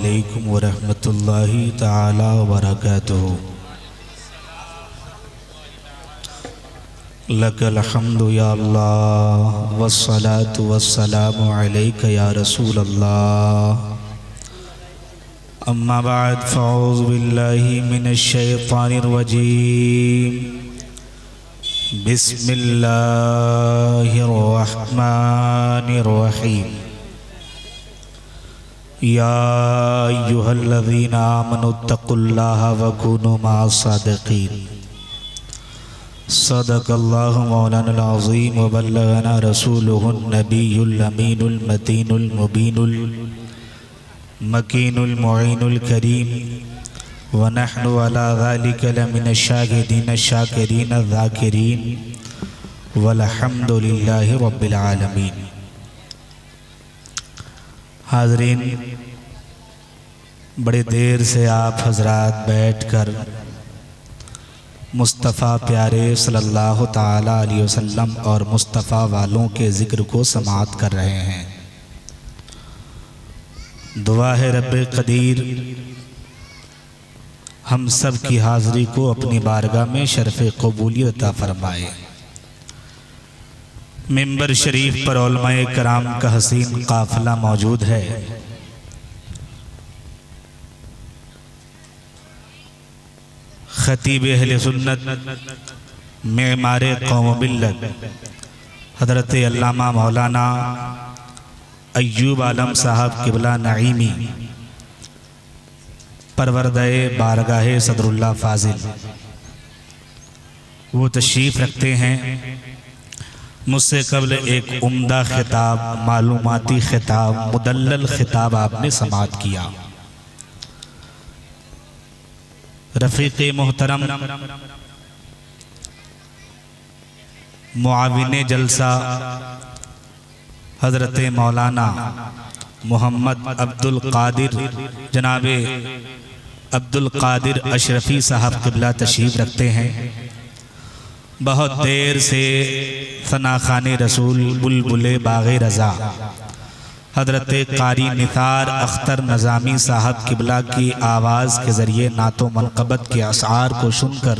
अलैकुम वरहमतुल्लाहि ताला वबरकातुहू। लकल हम्दु या अल्लाह वस्सलातु वस्सलामु अलैका या रसूल अल्लाह। अम्मा बाद फ़अऊज़ु बिल्लाहि मिनश शैतानिर रजीम। बिस्मिल्लाहिर रहमानिर रहीम। या अय्युहल्लज़ीना आमनुत्तक़ुल्लाहा वकुनू मअस-सादिक़ीन। सदक़ल्लाहु मौलाना अज़ीम व बल्लगना रसूलुहुन नबियुल अमीनुल मतीनुल मुबीनुल मकीनुल मुईनुल करीम व नहनु अला ज़ालिका लमिनश शाहिदीन शाकिरीन ज़ाकिरीन वल्हम्दुलिल्लाहि रब्बिल आलमीन। हाज़रीन, बड़े देर से आप हज़रात बैठकर मुस्तफ़ा प्यारे सल्लल्लाहु ताला अलैहि वसल्लम और मुस्तफ़ा वालों के ज़िक्र को समाअत कर रहे हैं। दुआ है रब्बे क़दीर हम सब की हाज़री को अपनी बारगाह में शरफ़े क़बूलियत अता फ़रमाए। मिंबर शरीफ पर उलमाए कराम का हसीन काफ़िला मौजूद है। ख़तीब अहले सुन्नत मेमारे कौम मिल्लत हज़रत अल्लामा मौलाना अय्यूब आलम साहब क़िबला नईमी परवरदाए बारगाहे सदरुल्लाह फ़ाज़िल वो तशरीफ़ रखते हैं। मुझसे कबल एक उम्दा ख़िताब, मालूमाती ख़िताब, मुदल्लल ख़िताब आपने समाअत किया। रफ़ीक़े मोहतरम मुआविने जलसा हज़रत मौलाना मोहम्मद अब्दुल क़ादिर जनाबे अब्दुल क़ादिर अशरफ़ी साहब क़िबला तशरीफ़ रखते हैं। बहुत देर से सना खाने रसूल बुलबुले बाग़े रज़ा हज़रत क़ारी निसार अख्तर नज़ामी साहब क़िबला की आवाज़ के ज़रिए नातो मनक़बत के अशार को सुनकर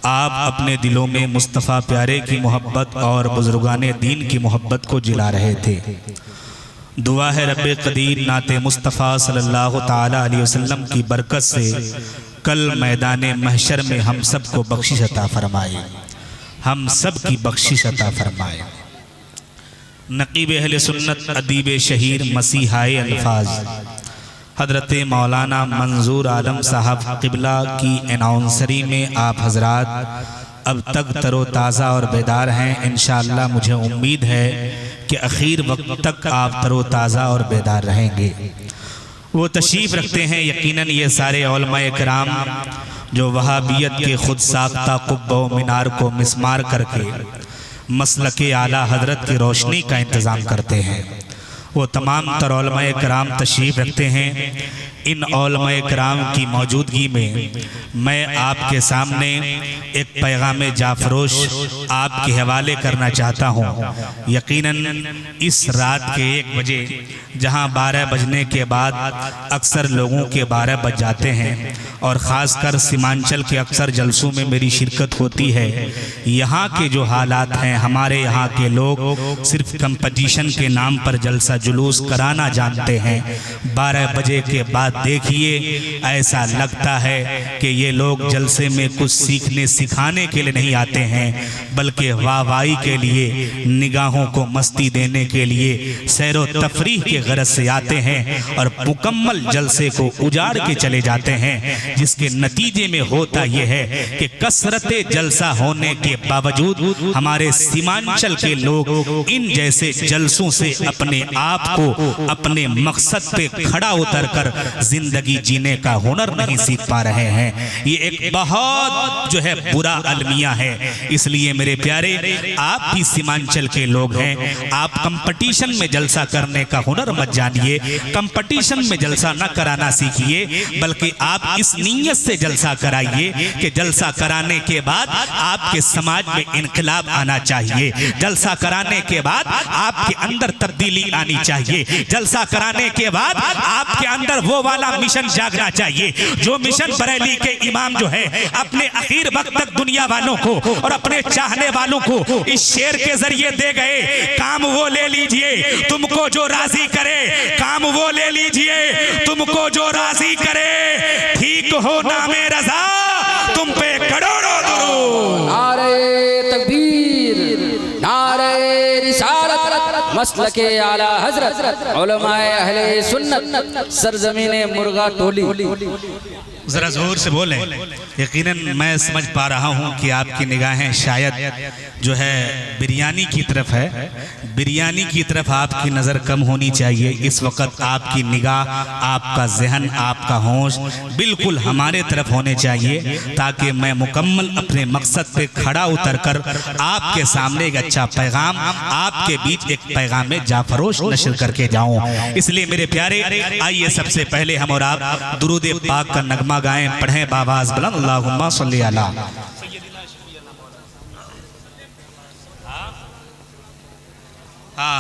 आप अपने दिलों में मुस्तफ़ा प्यारे की मोहब्बत और बुज़ुर्गाने दीन की मोहब्बत को जिला रहे थे। दुआ है रब्बे क़दीर नाते मुस्तफ़ा सल्लल्लाहु ताला अलैहि वसल्लम की बरकत से कल मैदाने महशर में हम सब को बख्शिश अता फ़रमाए, हम सब की बख्शिश अता फ़रमाए। नक़ीब अहले सुन्नत अदीब शहीर मसीहाए अल्फाज हज़रत मौलाना मंजूर आलम साहब क़िबला की एनाउंसरी में आप हज़रात अब तक तरोताज़ा और बेदार हैं। इंशाअल्लाह मुझे उम्मीद है कि आखिर वक्त तक आप तरोताज़ा और बेदार रहेंगे। वो तशरीफ़ रखते हैं यकीनन ये सारे उलमाए किराम जो वहाबियत के खुद साख्ता कुब्बा व मीनार को मिस्मार करके मसलके आला हज़रत की रोशनी का इंतज़ाम करते हैं। वो तमाम तर उलमाए किराम तशरीफ़ रखते हैं। इन उलमाए किराम की मौजूदगी में मैं आपके सामने एक पैगाम जाफरोश आपके हवाले करना चाहता हूँ। यकीनन इस रात के 1 बजे जहाँ 12 बजने के बाद अक्सर लोगों के 12 बज जाते हैं और ख़ासकर सीमांचल के अक्सर जलसों में मेरी शिरकत होती है। यहाँ के जो हालात हैं, हमारे यहाँ के लोग सिर्फ कंपटीशन के नाम पर जलसा जुलूस कराना जानते हैं। 12 बजे के बाद देखिए ऐसा लगता है कि ये लोग जलसे में कुछ सीखने सिखाने के लिए नहीं आते हैं, बल्कि वाहवाही के लिए, निगाहों को मस्ती देने के लिए, सैर व तफरीह के गरज से आते हैं और मुकम्मल जलसे को उजाड़ के चले जाते हैं। जिसके नतीजे में होता यह है कि कसरते जलसा होने के बावजूद हमारे सीमांचल के लोग इन जैसे जलसों से अपने आप को अपने मकसद पे खड़ा उतर कर जिंदगी जीने का हुनर नहीं सीख पा रहे हैं। ये एक बहुत जो है बुरा अलमिया है। इसलिए मेरे प्यारे, आप भी सीमांचल के लोग हैं, आप कंपटीशन में जलसा करने का हुनर मत जानिए, कंपटीशन में जलसा न कराना सीखिए, बल्कि आप इस नीयत से जलसा कराइए कि जलसा कराने के बाद आपके समाज में इनकलाब आना चाहिए, जलसा कराने के बाद आपके अंदर तब्दीली आनी आनी चाहिए। जलसा कराने के बाद आपके अंदर वो वाला मिशन जागना चाहिए जो मिशन बरेली के इमाम जो है अपने आखिर वक्त तक दुनिया वालों को और अपने चाहने वालों को इस शेर के जरिए दे गए। काम वो ले लीजिए तुमको जो राजी करे, काम वो ले लीजिए तुमको जो राजी करे, ठीक हो नामे रजा तुम पे करोड़ों दुरूद। नारे तकबीर, नारे रिसालत, मसलके आला हजरत, उलमाए अहले सुन्नत, सरजमीने मुर्गा टोली। जरा जोर से बोलें। यकीनन मैं समझ पा रहा हूं कि आपकी निगाहें शायद जो है बिरयानी की तरफ है। बिरयानी की तरफ आपकी नज़र कम होनी चाहिए। इस वक्त आपकी निगाह, आपका जहन, आपका होश बिल्कुल हमारे तरफ होने चाहिए ताकि मैं मुकम्मल अपने मकसद पे खड़ा उतरकर आपके सामने एक अच्छा पैगाम, आपके बीच एक पैगाम में जाफरोश नशर करके जाऊं। इसलिए मेरे प्यारे, आइए सबसे पहले हम और आप दुरूद पाक का नगमा गाएं, पढ़ें बाबाज बुलंद, अल्लाहुम्मा सल्ली अला।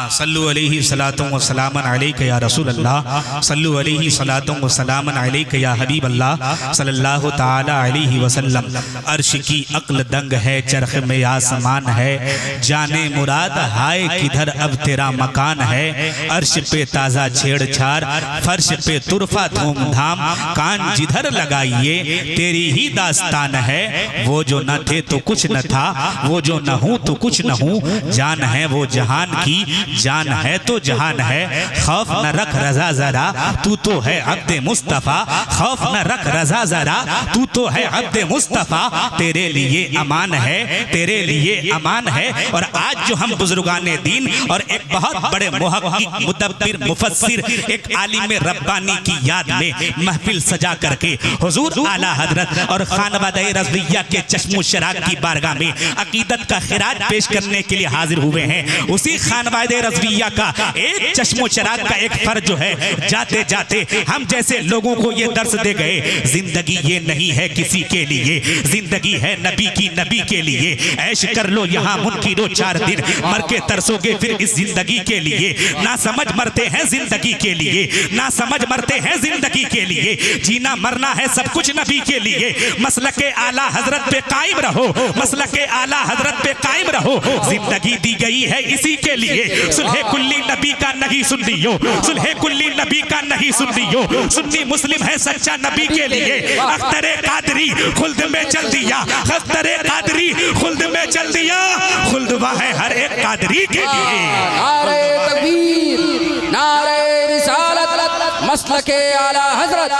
सल्लु अलैहि सलातुम व सलामन अलैका या रसूल अल्लाह, सल्लु अलैहि सलातुम व सलामन अलैका या हबीब अल्लाह सल्लल्लाहु ताला अलैहि वसल्लम। अर्श की अक्ल दंग है, चरख में आसमान है, जाने मुराद हाय किधर अब तेरा मकान है। अर्श पे ताज़ा छेड़छाड़, फर्श पे तुरफा धूमधाम, कान जिधर लगाइए तेरी ही दास्तान है। वो जो न थे तो कुछ न था, वो जो न हूँ तो कुछ न हूँ, जान है वो जहान की, जान है तो जहान है। खौफ न रख रजा जरा, तू तो है अब्दे मुस्तफा, खौफ न रख रजा जरा, तू तो है अब्दे मुस्तफा। तेरे लिए अमान है, तेरे लिए अमान है। और आज जो हम बुजुर्गाने दीन और एक बहुत बड़े मुहक्किक, मुदब्बिर, मुफस्सिर, एक आलिम रब्बानी की याद में महफिल सजा करके हुजूर आला हजरत और खानवादे रज़विया के चश्मो शराब की बारगाह में अकीदत का खिराज पेश करने के लिए हाजिर हुए हैं। उसी खानवादे रज़विया का एक चश्मो चराग का एक फर्ज जो है, जाते जाते हम जैसे लोगों को ये दर्स दे गए, जिंदगी ये नहीं है किसी के लिए, जिंदगी है नबी की, नबी के लिए। ऐश कर लो यहाँ मुनकिरो 4 दिन, मर के तरसोगे फिर इस जिंदगी के लिए। ना समझ मरते हैं जिंदगी के लिए, ना समझ मरते हैं जिंदगी के लिए, जीना मरना है सब कुछ नबी के लिए। मसलके आला हजरत पे कायम रहो, मसलके आला हजरत पे कायम रहो, जिंदगी दी गई है इसी के लिए। सुल्हे कुल्ली नबी का नहीं सुन लियो, सुल्हे कुल्ली नबी का नहीं सुन लियो, सुन्नी मुस्लिम है सच्चा नबी के लिए। अख्तरे कादरी खुल्द में चल दिया, अख्तरे कादरी खुल्द में चल दिया, खुल्दवा है हर एक कादरी के लिए। नारे तकबीर, नारे रिसालत, मसलके आला हजरत,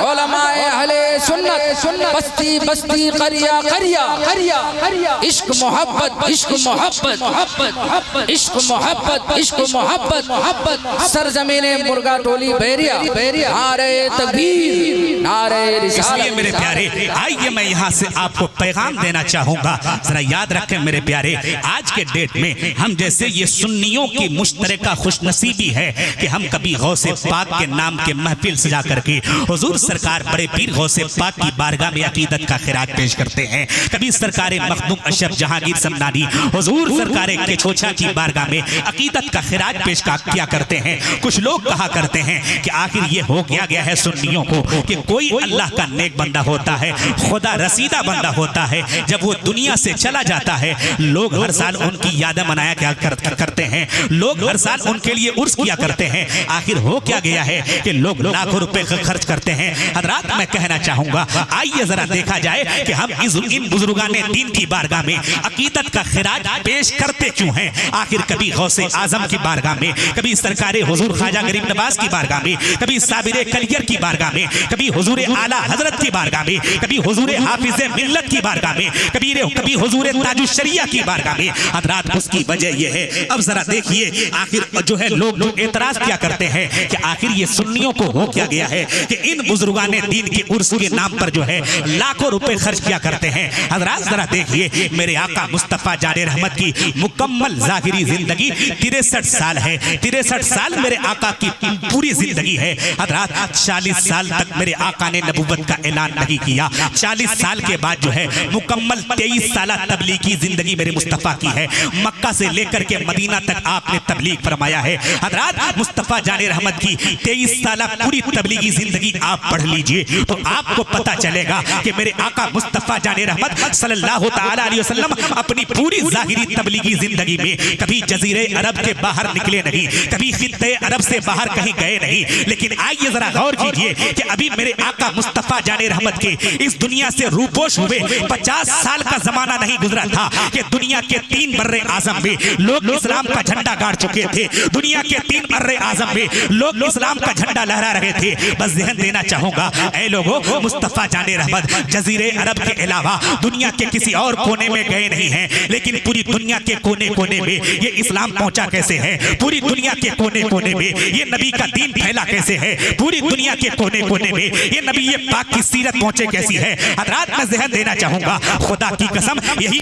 उलमाए अहले सुन्नत, बस्ती बस्ती करिया करिया करिया करिया, इश्क मोहब्बत, इश्क मोहब्बत, मोहब्बत, इश्क मोहब्बत, इश्क मोहब्बत, मोहब्बत, सरजमीने मुर्गा टोली बैरिया बैरिया। नारे तकबीर, नारे रिसालत। इसलिए मेरे प्यारे, आइए मैं यहाँ से आपको पैगाम देना चाहूँगा। जरा याद रखें मेरे प्यारे, आज के डेट में हम जैसे ये सुन्नियों की मुश्तरका खुशनसीबी है कि हम कभी गौसे पाक के नाम के महफिल सजा करके हुजूर सरकार बड़े पीर गौसे पाक की बारगाह में अकीदत का खिराज पेश करते हैं। कभी सरकारे मखदूम अशरफ जहांगीर समदानी हुजूर सरकारे के छोछा की बारगाह में अकीदत का खिराज पेश किया करते हैं। कुछ लोग कहा करते हैं कि आखिर ये हो गया है सुन्नियों को कि कोई अल्लाह का नेक बंदा होता है, खुदा रसीदा बंदा होता है, जब वो दुनिया से चला जाता है लोग हर साल उनकी यादें मनाया क्या करते हैं, लोग हर साल उनके लिए उर्स किया करते हैं। आखिर हो क्या गया है कि लोग लाखों रुपए खर्च करते हैं। हजरात मैं कहना चाहूंगा, आइए जरा देखा जाए कि हम इन बुजुर्गाने दीन की बारगाह में अकीदत का खिराज पेश करते क्यों हैं। आखिर कभी गौसे आजम की बारगाह में, कभी सरकारे हुजूर ख्वाजा गरीब नवाज की बारगाह में, कभी साबिरे कलियर की बारगाह में, कभी हुजूर आला हजरत की बारगाह में, कभी हुजूर हाफिज़े मिल्लत की बारगाह में, कभी हुजूर ताजुश शरिया की बारगाह में। हजरात उसकी वजह यह है, अब जरा देखिए आखिर जो है लोग एतराज क्या करते हैं कि आखिर ये सुन्नियों सुन्नियों को हो क्या गया है कि इन बुजुर्गाने दीन के उर्स के नाम पर जो है लाखों रुपए खर्च किया करते हैं। हजरात जरा देखिए, मेरे आका मुस्तफा जाने रहमत की मुकम्मल ज़ाहिरी जिंदगी 63 साल है। 63 साल मेरे आका की पूरी जिंदगी है। हजरात 40 साल तक मेरे आका ने नबूवत का ऐलान नहीं किया। 40 साल के बाद जो है मुकम्मल 23 साल तबलीगी जिंदगी मेरे मुस्तफा की है। मक्का से लेकर के मदीना तक आपने तबलीग फरमाया है। हजरात मुस्तफा जाने रहमत की 23 साल पूरी तबलीगी जिंदगी आप पढ़ लीजिए तो आपको पता चलेगा कि मेरे आका मुस्तफा जाने रहमत सल्लल्लाहु तआला अलैहि वसल्लम अपनी पूरी ज़ाहिरी तबलीगी जिंदगी में कभी जजीरे अरब के बाहर निकले नहीं, कभी खित्ते अरब से बाहर कहीं गए नहीं। लेकिन आइए जरा गौर कीजिए कि अभी मेरे आका मुस्तफा जाने रहमत के इस दुनिया से रूपोश हुए 50 साल का जमाना नहीं गुजरा था कि दुनिया के 3 बर्रे आजम में लोग इस्लाम का झंडा गाड़ चुके थे। दुनिया के 3 बर्रे आजम में लोग इस्लाम का झंडा लहरा रहे थे। बस ध्यान देना चाहूंगा ऐ लोगों, मुस्तफा जाने रहमत जजीरे अरब के अलावा दुनिया के किसी और कोने में गए नहीं हैं, लेकिन पूरी दुनिया के कोने कोने में ये इस्लाम पहुंचा कैसे है, पूरी दुनिया के कोने कोने में ये नबी का दीन फैला कैसे है, पूरी दुनिया के कोने कोने में ये नबी ये पाक की सीरत पहुंचे कैसी है। हजरात मैं ज़हन देना चाहूंगा, खुदा की कसम यही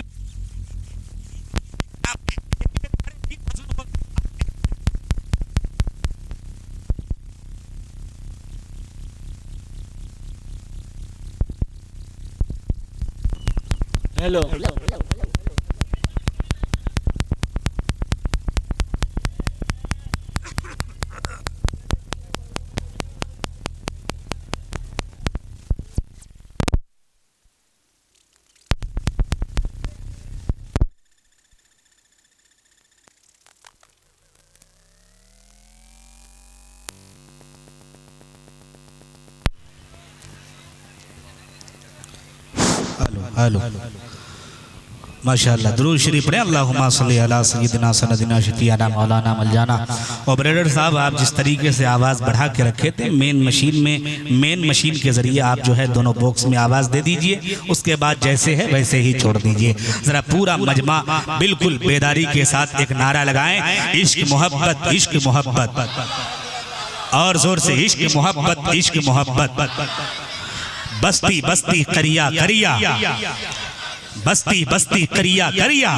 हेलो हेलो माशाअल्लाह, दुरूद शरीफ पढ़े, अल्लाहुम्मा सल्ली अला सय्यिदिना सनदिना शफीअना मौलाना मलजाना। और ब्रदर साहब, आप जिस तरीके से आवाज़ बढ़ा के रखे थे मेन मशीन के ज़रिए आप जो है दोनों बॉक्स में आवाज़ दे दीजिए, उसके बाद जैसे है वैसे ही छोड़ दीजिए। ज़रा पूरा मजमा बिल्कुल बेदारी के साथ एक नारा लगाएं, इश्क मोहब्बत इश्क मोहब्बत, और ज़ोर से इश्क मोहब्बत इश्क मोहब्बत, बस्ती बस्ती करिया करिया, बस्ती बस्ती करिया करिया।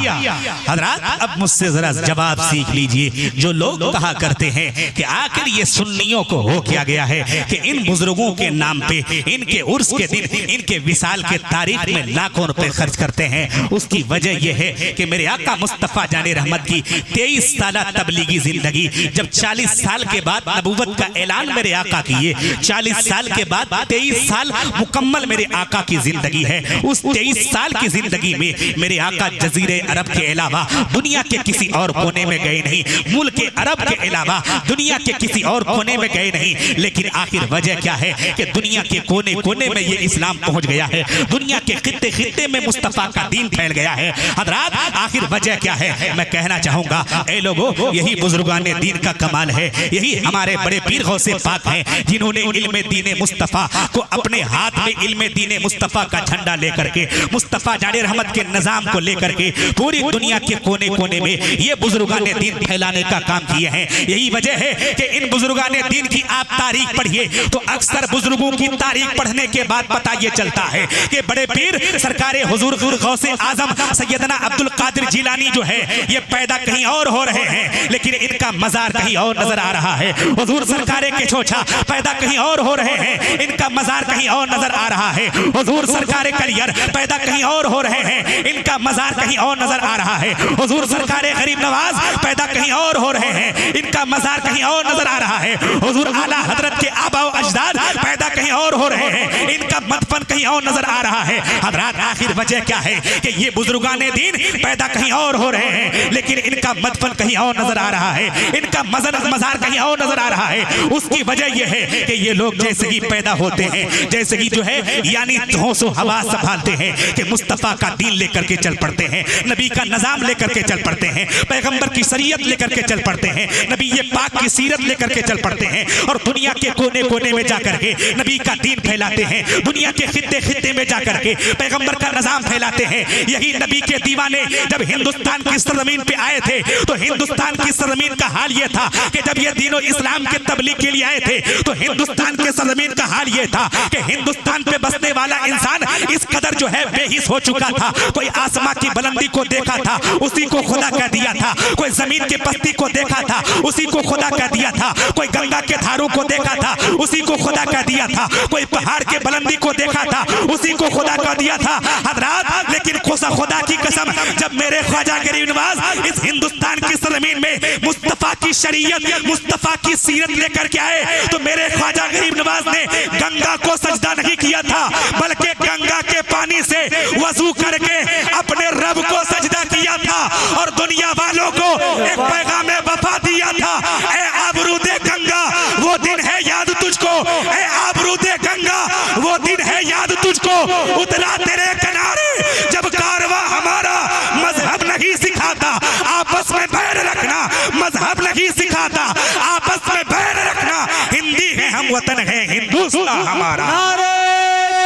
हजरात अब मुझसे जरा जवाब सीख लीजिए। जो लोग कहा करते हैं कि आखिर ये सुन्नियों को हो क्या गया है कि इन बुजुर्गों के नाम पे इनके उर्स के दिन इनके विसाल के तारीख में लाखों रुपए खर्च करते हैं, उसकी वजह यह है कि मेरे आका मुस्तफा जाने रहमत की 23 साल तबलीगी जिंदगी, जब 40 साल के बाद नबूवत का ऐलान मेरे आका किए, 40 साल के बाद 23 साल मुकम्मल मेरे आका की जिंदगी है। उस 23 साल की जिंदगी में मेरे आका जजीरे अरब के अलावा दुनिया के किसी और कोने में गए नहीं, मुल्क अरब के अलावा दुनिया के किसी और कोने में गए नहीं। लेकिन आखिर वजह क्या है कि दुनिया के कोने कोने में ये इस्लाम पहुंच गया है, दुनिया के खित्ते खित्ते में मुस्तफा का दीन फैल गया है। हजरात आखिर वजह क्या है, मैं कहना चाहूंगा ऐ लोगों, यही बुजुर्गाने दीन का कमाल है, यही हमारे बड़े पीर गौसे पाक हैं जिन्होंने इल्मे दीने मुस्तफा को अपने हाथ में इल्मे दीने मुस्तफा का झंडा लेकर के मुस्तफा जाने रहमत के निजाम को लेकर के पूरी दुनिया के कोने कोने में ये बुजुर्गाने दीन फैलाने का काम किए हैं। यही वजह है कि इन बुजुर्गाने दीन की आप तारीख पढ़िए तो अक्सर बुजुर्गों की तारीख पढ़ने के बाद पता ये चलता है कि बड़े पीर सरकारे हुजूर गौसे आजम सैयदना अब्दुल कादिर जिलानी जो है ये पैदा कहीं और हो रहे हैं, लेकिन इनका मजार कहीं और नजर आ रहा है। हुजूर सरकारे के छोछा पैदा कहीं और हो रहे हैं, इनका मजार कहीं और नजर आ रहा है। हुजूर सरकारे कलियर पैदा कहीं और हो रहे हैं, इनका मजार कहीं और नजर आ रहा है। हुजूर सरकारे गरीब नवाज पैदा कहीं और हो रहे हैं, इनका मजार कहीं और नजर आ रहा है। हुजूर आला हजरत के आबा व अजदाद पैदा कहीं और हो रहे हैं, इनका मदफन कहीं और नजर आ रहा है। हजरात आखिर वजह क्या है कि ये बुजुर्गाने दीन पैदा कहीं और हो रहे हैं, लेकिन इनका मदफन कहीं और नजर आ रहा है, इनका मजार कहीं और नजर आ रहा है। उसकी वजह यह है कि ये लोग जैसे ही पैदा होते हैं, जैसे ही जो है यानी होशो हवा संभालते हैं कि मुस्तफा का दीन लेकर के चल पड़ते हैं, नबी का निजाम लेकर के चल पड़ते हैं, पैगंबर की शरीयत लेकर के चल पड़ते हैं, नबी ये पाक की सीरत लेकर के चल पड़ते हैं और दुनिया के कोने कोने में जाकर के नबी का दीन फैलाते हैं। दुनिया के खित्ते खित्ते में जाकर के पैगंबर का निजाम फैलाते हैं। यही नबी के दीवाने जब हिंदुस्तान की सरजमीन पे आए थे तो हिंदुस्तान की सरजमीन का हाल ये था कि जब ये दीनों इस्लाम के तबलीग के लिए आए थे तो हिंदुस्तान के सरजमीन का हाल ये था कि हिंदुस्तान पे बसने वाला इंसान इस कदर जो है बेहिस हो चुका था। कोई आसमां की बुलंदी को देखा था उसी को खुदा कह दिया था, कोई जमीन की पस्ती को देखा था उसी को खुदा कह दिया था, कोई गंगा के धारों को देखा था उसी को खुदा कह दिया था, कोई पहाड़ के बुलंदी को देखा था उसी को खुदा कह दिया था हजरात। लेकिन खुदा की कसम जब मेरे ख्वाजा गरीब नवाज इस हिंदुस्तान की सरजमीन में मुस्तफा की शरीयत मुस्तफा की सीरत लेकर के आए तो मेरे ख्वाजा गरीब नवाज ने गंगा को सजदा नहीं किया था बल्कि गंगा के पानी से वजू करके अपने रब को सजदा किया था और दुनिया वालों को एक पैगाम वफा दिया था। ए आबरूदे गंगा वो दिन है याद तुझको, ए आबरूदे गंगा वो दिन है याद तुझको, उतरा तेरे किनारे जब कारवां हमारा मजहब नहीं सिखाता आपस में बैर रखना, मजहब नहीं सिखाता आपस में बैर रखना, हिंदी है हम वतन है हिंदुस्तान हमारा। नारे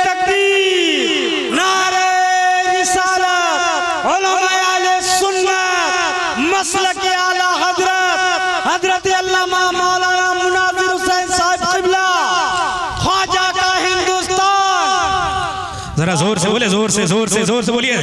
तकबीर, नारे रिसालत, उलमाए आले सुन्नत, मसलक आला हजरत अल्लामा मौलाना मुनाविर हुसैन साहब क़िबला, ख्वाजा का हिंदुस्तान। जरा जोर से बोले, जोर से बोलिए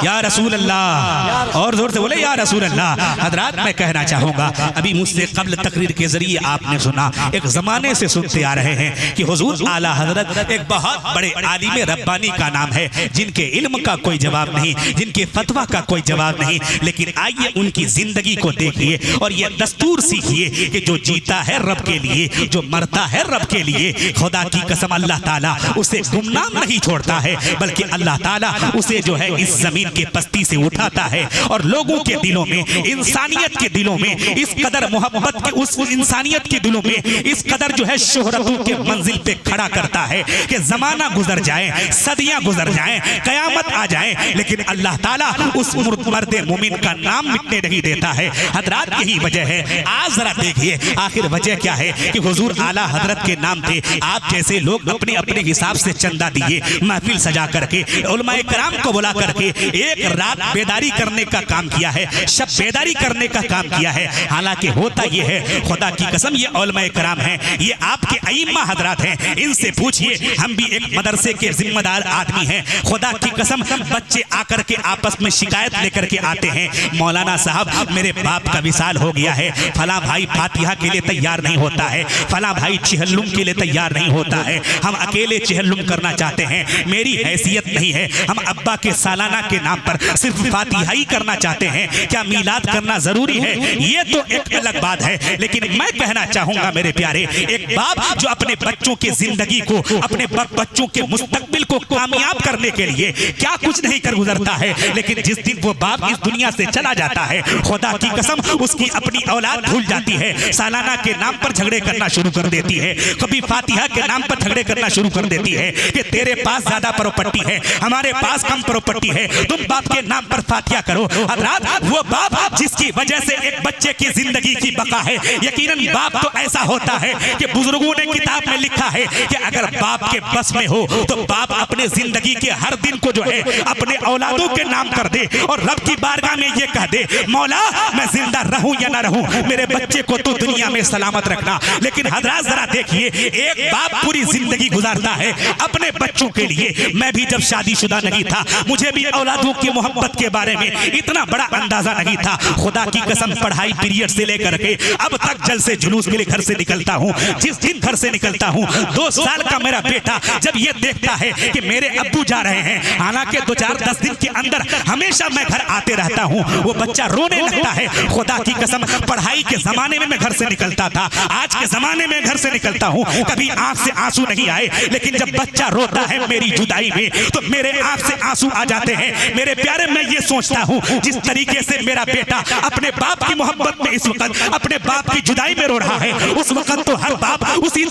या रसूल अल्लाह, और जोर से बोले या रसूल अल्लाह। हजरात मैं कहना चाहूंगा अभी मुझसे कबल तकरीर के जरिए आपने सुना, एक जमाने से सुनते आ रहे हैं कि हुजूर आला हजरत एक बहुत बड़े आलिम रब्बानी का नाम है जिनके इल्म का कोई जवाब नहीं, जिनके फतवा का कोई जवाब नहीं। लेकिन आइए उनकी जिंदगी को देखिए और ये दस्तूर सीखिए कि जो जीता है रब के लिए, जो मरता है रब के लिए, खुदा की कसम अल्लाह ताला उसे गुमनाम नहीं छोड़ता है बल्कि अल्लाह ताला उसे जो है इस जमीन के पस्ती से उठाता है और लोगों के दिलों में, इंसानियत के दिलों में इस कदर मोहब्बत के, उस इंसानियत के दिलों में इस कदर जो है शोहरतों के मंजिल पे खड़ा करता है कि जमाना गुजर जाए, सदियां गुजर जाएं, कयामत आ जाए, लेकिन अल्लाह ताला उस मर्द मोमिन का नाम मिटने नहीं देता है। हजरात यही वजह है, आज जरा देखिए आखिर वजह क्या है कि हुजूर आला हजरत के नाम थे आप जैसे लोग अपने अपने हिसाब से चंदा दिए, महफिल सजा करके, उलमाए कराम को बुला करके एक रात बेदारी करने का काम किया है, शब बेदारी करने का काम किया है। हालांकि होता यह है, खुदा की कसम ये उलमाए कराम हैं, ये आपके अइम्मा हजरात हैं, इनसे पूछिए, हम भी एक मदरसे के जिम्मेदार आदमी हैं। खुदा की कसम बच्चे आकर के आपस में शिकायत लेकर के आते हैं, मौलाना साहब मेरे बाप का विसाल हो गया है, फला भाई फातिहा के लिए तैयार नहीं होता है, फला भाई चिहल्लुम के लिए तैयार नहीं होता है, हम अकेले चिहल्लुम करना चाहते हैं, मेरी हैसियत नहीं है, हम अब्बा के सालाना के नाम पर सिर्फ फातिहा ही करना चाहते हैं, क्या मीलाद करना जरूरी है? ये तो एक अलग बात है। लेकिन मैं कहना चाहूंगा मेरे प्यारे, एक बाप जो अपने बच्चों की जिंदगी को, अपने बच्चों के मुस्तकबिल को कामयाब करने के लिए क्या कुछ नहीं कर गुजरता है, लेकिन जिस दिन वो बाप इस दुनिया से चला जाता है, खुदा की कसम उसकी अपनी औलाद भूल जाती है, सालाना के नाम पर झगड़े करना शुरू कर देती है, कभी फातिहा के नाम पर झगड़े करना शुरू कर देती है कि तेरे पास ज्यादा प्रॉपर्टी है, हमारे पास कम प्रॉपर्टी है, तुम बाप के नाम पर फातिहा करो। हजरात वो बाप जिसकी वजह से एक बच्चे की जिंदगी की बका है, यकीनन बाप तो ऐसा होता है कि बुजुर्गों ने किताब में लिखा है कि अगर बाप के बस में हो तो बाप अपने जिंदगी के हर दिन को जो है अपने औलादों के नाम कर दे और रब की बारगाह में ये कह दे, मौला मैं जिंदा रहूं या ना रहूं, मेरे बच्चे को तो दुनिया में सलामत रखना। लेकिन हजरात जरा देखिए, एक बाप पूरी जिंदगी गुजारता है अपने बच्चों के लिए। मैं भी जब शादीशुदा नहीं था, मुझे भी औलादों की मोहब्बत के बारे में इतना बड़ा अंदाजा नहीं था। खुदा की कसम पढ़ाई पीरियड से लेकर के अब तक जलसे जुलूस के लिए घर से निकलता हूँ, जिस दिन घर से निकलता हूँ 2 साल का मेरा बेटा जब ये देखता है कि मेरे अब्बू जा रहे हैं, हालांकि 2-4-10 दिन के अंदर हमेशा मैं घर आते रहता हूँ, वो बच्चा रोने लगता है। खुदा की कसम पढ़ाई के जमाने में मैं घर से निकलता था, आज के जमाने में घर से निकलता हूँ, कभी आंख से आंसू नहीं आए, लेकिन जब बच्चा रोता है मेरी जुदाई में तो मेरे आंख से आंसू आ जाते हैं। मेरे प्यारे मैं ये सोचता हूँ जिस तरीके से मेरा बेटा अपने बाप की मोहब्बत में इस वक्त अपने बाप की जुदाई में रो रहा है, उस वक्त तो हर बाप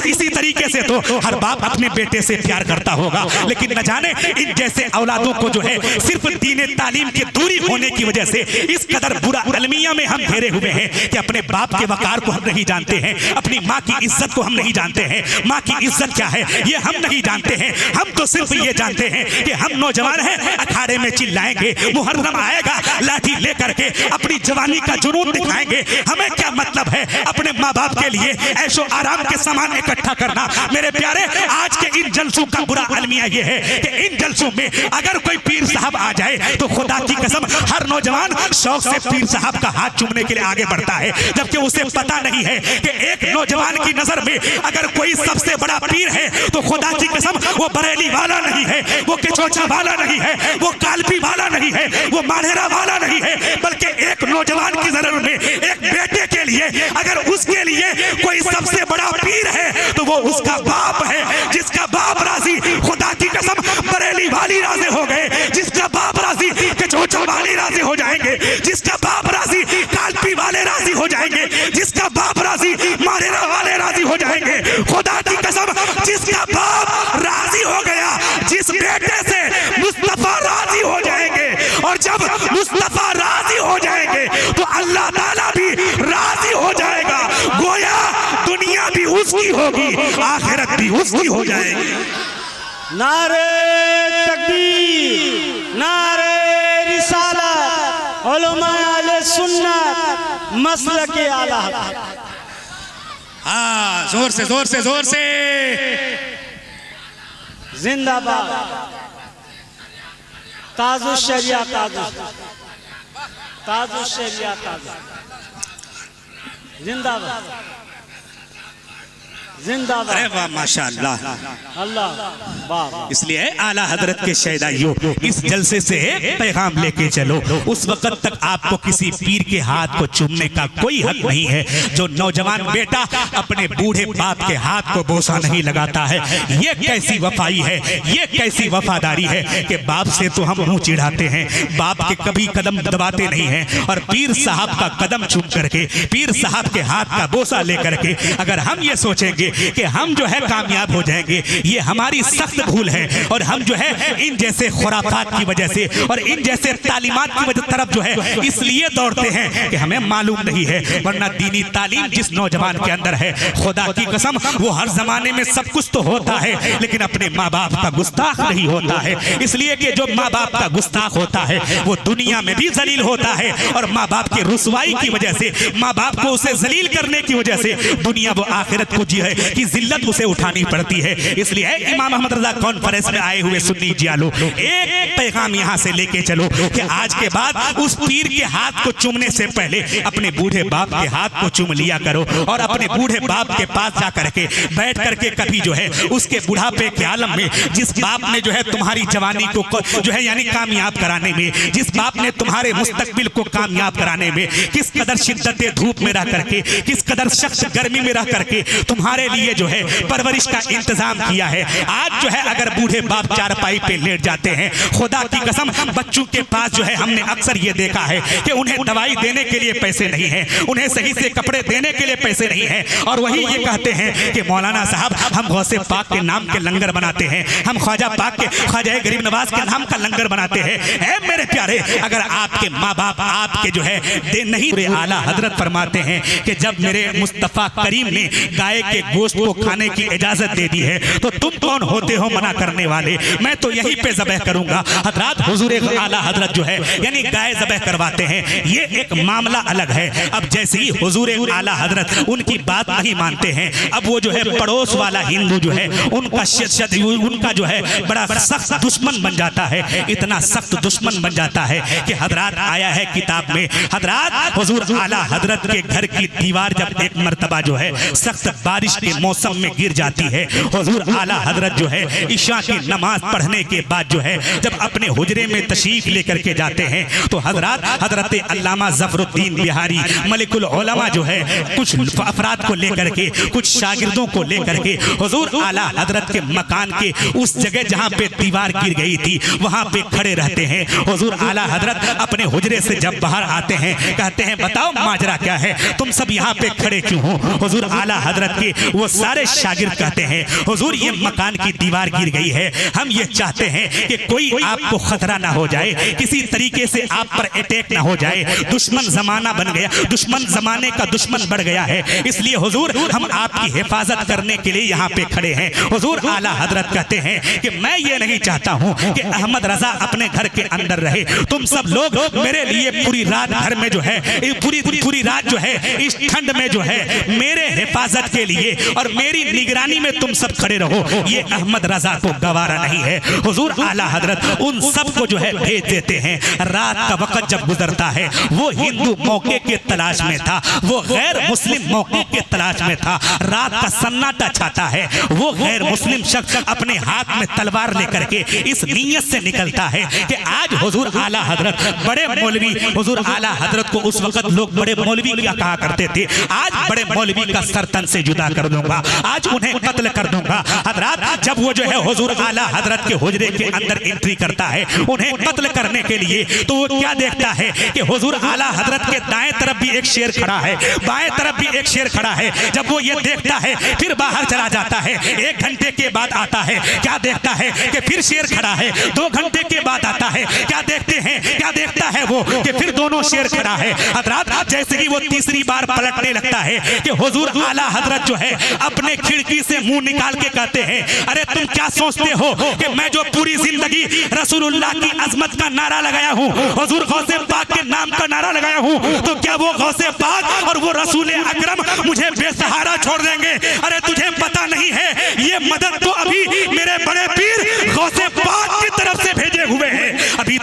इसी तरीके से तो हर बाप अपने बेटे से प्यार करता होगा। लेकिन न जाने इन जैसे औलादों को जो है सिर्फ दीने तालीम की दूरी होने की वजह से इस कदर बुरा अलमिया में हम घेरे हुए हैं कि अपने बाप के वकार को हम नहीं जानते हैं, अपनी माँ की इज्जत को हम नहीं जानते हैं, माँ की इज्जत क्या है ये हम नहीं जानते हैं। हम तो सिर्फ ये जानते हैं कि हम नौजवान हैं, अखाड़े में चिल्लाएंगे, मुहर्रम आएगा लाठी लेकर के अपनी जवानी का जुनून दिखाएंगे। हमें क्या मतलब है अपने माँ बाप के लिए ऐशो आराम के सामान इकट्ठा करना। मेरे प्यारे, आज के इन जलसों का बुरा अलमिया ये है कि इन जलसों में अगर कोई पीर साहब आ जाए तो खुदा की कसम हर नौजवान शौक से पीर साहब का हाथ चूमने के लिए आगे बढ़ता है, जबकि उसे पता नहीं है कि एक नौजवान की नजर में अगर कोई सबसे बड़ा पीर है तो खुदा की कसम वो बरेली वाला नहीं है, वो किचोचा वाला नहीं है, वो कालपी वाला नहीं है, वो माढ़ेरा वाला नहीं है, बल्कि एक नौजवान की नजर में एक बेटे के लिए अगर उसके लिए कोई सबसे बड़ा पीर है तो वो उसका बाप है। जिसका बाप राजी, खुदा की कसम बरेली वाली राजी हो गए, जिसका बाप राजी किचोचा वाली राजी हो जाएंगे, जिसका बाप राजी कालपी वाले राजी हो जाएंगे, जिसका बाप राजी मारेरा वाले राजी हो जाएंगे। खुदा की कसम जिसका बाप राजी हो गया, जिस बेटे से मुस्तफा राजी हो जाएंगे, और जब मुस्तफा राजी हो जाएंगे तो अल्लाह ताला भी राजी हो जाएगा। गोया दुनिया भी उसकी होगी, आखिरत भी उसकी हो जाएगी। नारे तकबीर, नारे रिसालत, उलमाए अहले सुन्नत मसलक आला हज़रत। हाँ, जोर से जोर से जोर से जिंदाबाद। ताजुश शरिया, ताजुश शरिया, जिंदाबाद जिंदाबाद। अरे वाह माशाअल्लाह, अल्लाह वाह। इसलिए आला हजरत के शहदाइयों, इस जलसे से पैगाम लेके चलो। उस वक्त तक आपको किसी पीर के हाथ को चूमने का कोई हक नहीं है। जो नौजवान बेटा अपने बूढ़े बाप के हाथ को बोसा नहीं लगाता है, ये कैसी वफाई है, ये कैसी वफादारी है कि बाप से तो हम मुंह चिढ़ाते हैं, बाप के कभी कदम दबाते नहीं हैं, और पीर साहब का कदम चूम करके, पीर साहब के हाथ का बोसा लेकर के अगर हम ये सोचेंगे कि हम जो है कामयाब हो जाएंगे, ये हमारी सख्त भूल है। और हम जो है इन जैसे खुराफात की वजह से और इन जैसे तालीमात की वजह तरफ जो है इसलिए दौड़ते हैं कि हमें मालूम नहीं है, वरना दीनी तालीम जिस नौजवान के अंदर है, खुदा की कसम वो हर जमाने में सब कुछ तो होता है लेकिन अपने माँ बाप का गुस्ताख नहीं होता है। इसलिए कि जो माँ बाप का गुस्ताख होता है वो दुनिया में भी जलील होता है, और माँ बाप की रुसवाई की वजह से, माँ बाप को उसे जलील करने की वजह से दुनिया वो आखिरत को जी है की जिल्लत उसे उठानी पड़ती है। इसलिए इमाम अहमद रजा कॉन्फ्रेंस में आए हुए सुन्नी जियालो, एक पैगाम यहाँ से लेके चलो कि आज के बाद उस पीर के हाथ को चूमने से पहले अपने बूढ़े बाप के हाथ को चूम लिया करो, और अपने बूढ़े बाप के पास जा करके बैठ करके कभी जो है उसके बुढ़ापे के आलम में, जिस बाप ने जो है तुम्हारी जवानी को जो है यानी कामयाब कराने में, जिस बाप ने तुम्हारे मुस्तकबिल को कामयाब कराने में किस कदर शिद्दत धूप में रह करके, किस कदर सख्त गर्मी में रह करके तुम्हारे लिए जो है परवरिश का इंतजाम किया है, आज जो है अगर बूढ़े बाप चारपाई पे लेट जाते हैं, खुदा की कसम बच्चों के पास जो है हमने अक्सर ये देखा है कि उन्हें दवाई देने के लिए पैसे नहीं है, उन्हें सही से कपड़े देने के लिए पैसे नहीं है, और वही ये कहते हैं कि मौलाना साहब हम गौसे पाक के नाम के लंगर बनाते हैं, हम ख्वाजा पाक के, ख्वाजा गरीब नवाज के नाम का लंगर बनाते हैं। ऐ मेरे प्यारे, अगर आपके माँ बाप आपके जो है दे नहीं, आला हजरत फरमाते हैं कि जब मेरे मुस्तफ़ा करीम ने गाय के गोश्त को खाने की इजाजत दे दी है तो तुम कौन होते हो मना करने वाले? मैं तो यहीं पे ज़बह करूंगा। हजरत हुजूर आला हजरत जो है यानी गाय ज़बह करवाते हैं, ये एक मामला अलग है। अब जैसे ही हुजूर आला हजरत उनकी बात नहीं मानते हैं, अब वो जो है पड़ोस वाला हिंदू जो है उनका जो है बड़ा सख्त दुश्मन बन जाता है, इतना सख्त दुश्मन बन जाता है कि हजरत आया है किताब में, हजरत हुजूर आला हजरत के घर की दीवार जब एक मर्तबा जो है सख्त बारिश के मौसम में गिर जाती है, हुजूर आला हजरत जो है इशा की नमाज पढ़ने के बाद जो है जब अपने हुजरे में तशरीफ लेकर के जाते हैं तो हजरत अल्लामा ज़फरुद्दीन बिहारी मलिकुल उलमा जो है कुछ अफराद को लेकर के, कुछ शागिर्दों को लेकर के हुजूर आला हजरत के मकान के उस जगह जहाँ पे दीवार गिर गई थी वहाँ पे खड़े रहते हैं। हुजूर आला हजरत अपने हुजरे से जब बाहर आते हैं कहते हैं बताओ माजरा क्या है, तुम सब यहाँ पे खड़े क्यों हो? हुजूर आला हजरत के वो सारे शागिर्द कहते हैं हुजूर ये मकान की दीवार गिर गई है, हम ये चाहते हैं कि कोई आपको खतरा ना हो जाए, किसी तरीके से आप पर अटैक ना हो जाए, दुश्मन जमाना बन गया, दुश्मन जमाने का दुश्मन बढ़ गया है, इसलिए हुजूर हम आपकी हिफाजत करने के लिए यहाँ पे खड़े हैं। हुजूर आला हजरत कहते हैं कि मैं ये नहीं चाहता हूँ कि अहमद रजा अपने घर के अंदर रहे, तुम सब लोग मेरे लिए पूरी रात घर में जो है पूरी रात जो है इस ठंड में जो है मेरे हिफाजत के लिए और मेरी निगरानी में तुम सब खड़े रहो। ये अहमद रजा को गवारा नहीं है। हुजूर आला हजरत उन सब को जो है भेज देते हैं। रात का वक्त जब गुजरता है, वो हिंदू मौके के तलाश में था, वो गैर मुस्लिम मौके के तलाश में था। रात का सन्नाटा छाता है, वो गैर मुस्लिम शख्स अपने हाथ में तलवार लेकर के इस नीयत से निकलता है कि आज हुजूर आला हजरत बड़े मौलवी, हुजूर आला हजरत को उस वक्त लोग बड़े मौलवी क्या कहा करते थे, आज बड़े मौलवी का सर तन से जुदा कर दूंगा, आज उन्हें कत्ल कर दूंगा। हजरत जब वो जो है हुजूर आला हजरत के हुजरे के अंदर एंट्री करता है उन्हें कत्ल करने के लिए, तो वो क्या देखता है कि हुजूर आला हजरत के दाएं तरफ भी एक शेर खड़ा है, बाएं तरफ भी एक शेर खड़ा है। जब वो ये देखता है फिर बाहर चला जाता है। 1 घंटे के बाद आता है, क्या देखता है कि फिर शेर खड़ा है। 2 घंटे के बाद आता है, क्या देखता है वो कि फिर दोनों शेर खड़ा है। हजरत जैसे ही वो तीसरी बार पलटने लगता है कि हुजूर आला हजरत जो है अपने खिड़की से मुंह निकाल के कहते हैं, अरे तुम क्या सोचते हो कि मैं जो पूरी जिंदगी रसूलुल्लाह की अजमत का नारा लगाया हूँ, हुजूर गौसे पाक के नाम का नारा लगाया हूँ, तो क्या वो गौसे पाक और वो रसूल अकरम मुझे बेसहारा छोड़ देंगे? अरे तुझे पता नहीं है ये मदद तो अभी मेरे बड़े पीर गौसे पाक की तरफ से भेजे हुए हैं। अभी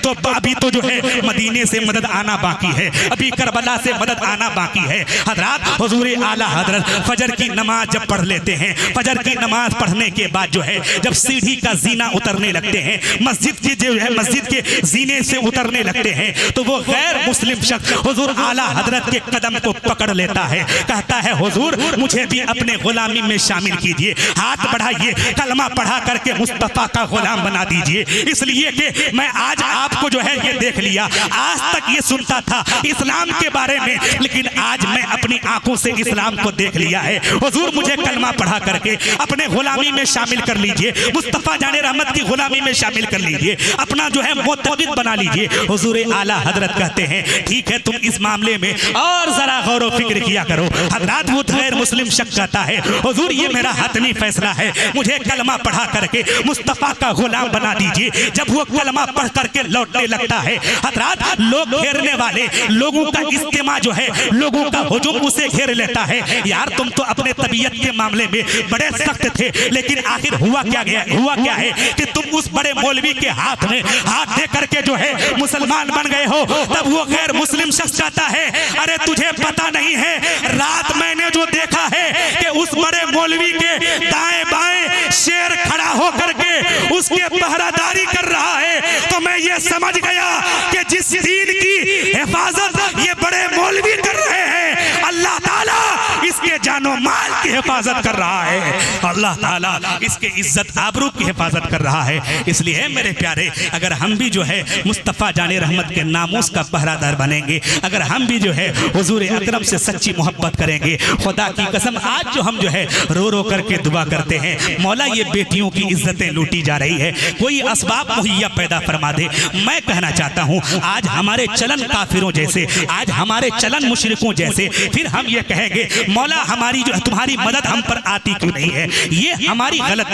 तो जो है मदीने से मदद आना बाकी है, अभी करबला से मदद आना बाकी है। हजरत हुजूर आला हजरत फजर की नमाज जब पढ़ लेते हैं, फजर की नमाज पढ़ने के बाद जो है जब सीढ़ी का जीना उतरने लगते हैं, मस्जिद की जो है मस्जिद के जीने से उतरने लगते हैं, तो वो गैर मुस्लिम शख्स हुजूर आला हजरत के कदम को पकड़ लेता है, कहता है हुजूर मुझे भी अपने गुलामी में शामिल कीजिए, हाथ बढ़ाइए, कलमा पढ़ा करके मुस्तफा का गुलाम बना दीजिए। इसलिए कि मैं आज आपको जो है ये देख लिया, आज तक ये सुनता था इस्लाम के बारे में, लेकिन आज मैं अपनी आंखों से इस्लाम को देख लिया है। हुजूर मुझे कलमा पढ़ा करके अपने गुलामी में शामिल कर लीजिए, मुस्तफा जाने रहमत की गुलामी में शामिल कर लीजिए, अपना जो है मुतक़िद बना लीजिए। हुजूर आला हजरत कहते हैं ठीक है तुम इस मामले में और जरा गौर व फिक्र किया करो। हजरत वो गैर मुस्लिम शख्स कहता है हुजूर ये मेरा हतमी फैसला है, मुझे कलमा पढ़ा करके मुस्तफा का गुलाम बना दीजिए। जब वो कलमा पढ़ करके लौटने लगता है, हजरत लोग घेरने वाले लोगों का इस्तेमा जो है, लोगों का हुजूम उसे घेर लेता है। यार तुम तो अपने तबीयत के मामले में बड़े सख्त थे, लेकिन आखिर हुआ क्या है कि तुम उस बड़े मौलवी के हाथ में हाथ दे करके जो है मुसलमान बन गए हो। तब वो गैर मुस्लिम शख्स कहता है अरे तुझे पता नहीं है, रात मैंने जो देखा है कि उस बड़े मौलवी के दाएं बाएं शेर खड़ा होकर के उसके पहरादारी कर रहा है, तो मैं ये समझ गया कि जिस दीन की हिफाजत ये बड़े मौलवी कर रहे हैं, अल्लाह ताला इसके जानो माल की हिफाजत कर रहा है, अल्लाह ताला इसके इज्जत आबरू की हिफाजत कर रहा है। इसलिए मेरे प्यारे अगर हम भी जो है मुस्तफ़ा जाने रहमत के नामूस का पहरादार बनेंगे, अगर हम भी जो है हुजूर अकरम से सच्ची मोहब्बत करेंगे, खुदा की कसम आज जो हम जो है रो रो करके दुआ करते हैं मौला ये बेटियों की इज्जतें लूटी जा रही है, कोई असबाब मुहैया पैदा फरमा दे। मैं कहना चाहता हूँ आज हमारे चलन काफिरों जैसे, आज हमारे चलन मुशरिकों जैसे, फिर हम ये कहेंगे मौला हमारी जो तुम्हारी मदद हम पर आती क्यों नहीं है? ये हमारे गलत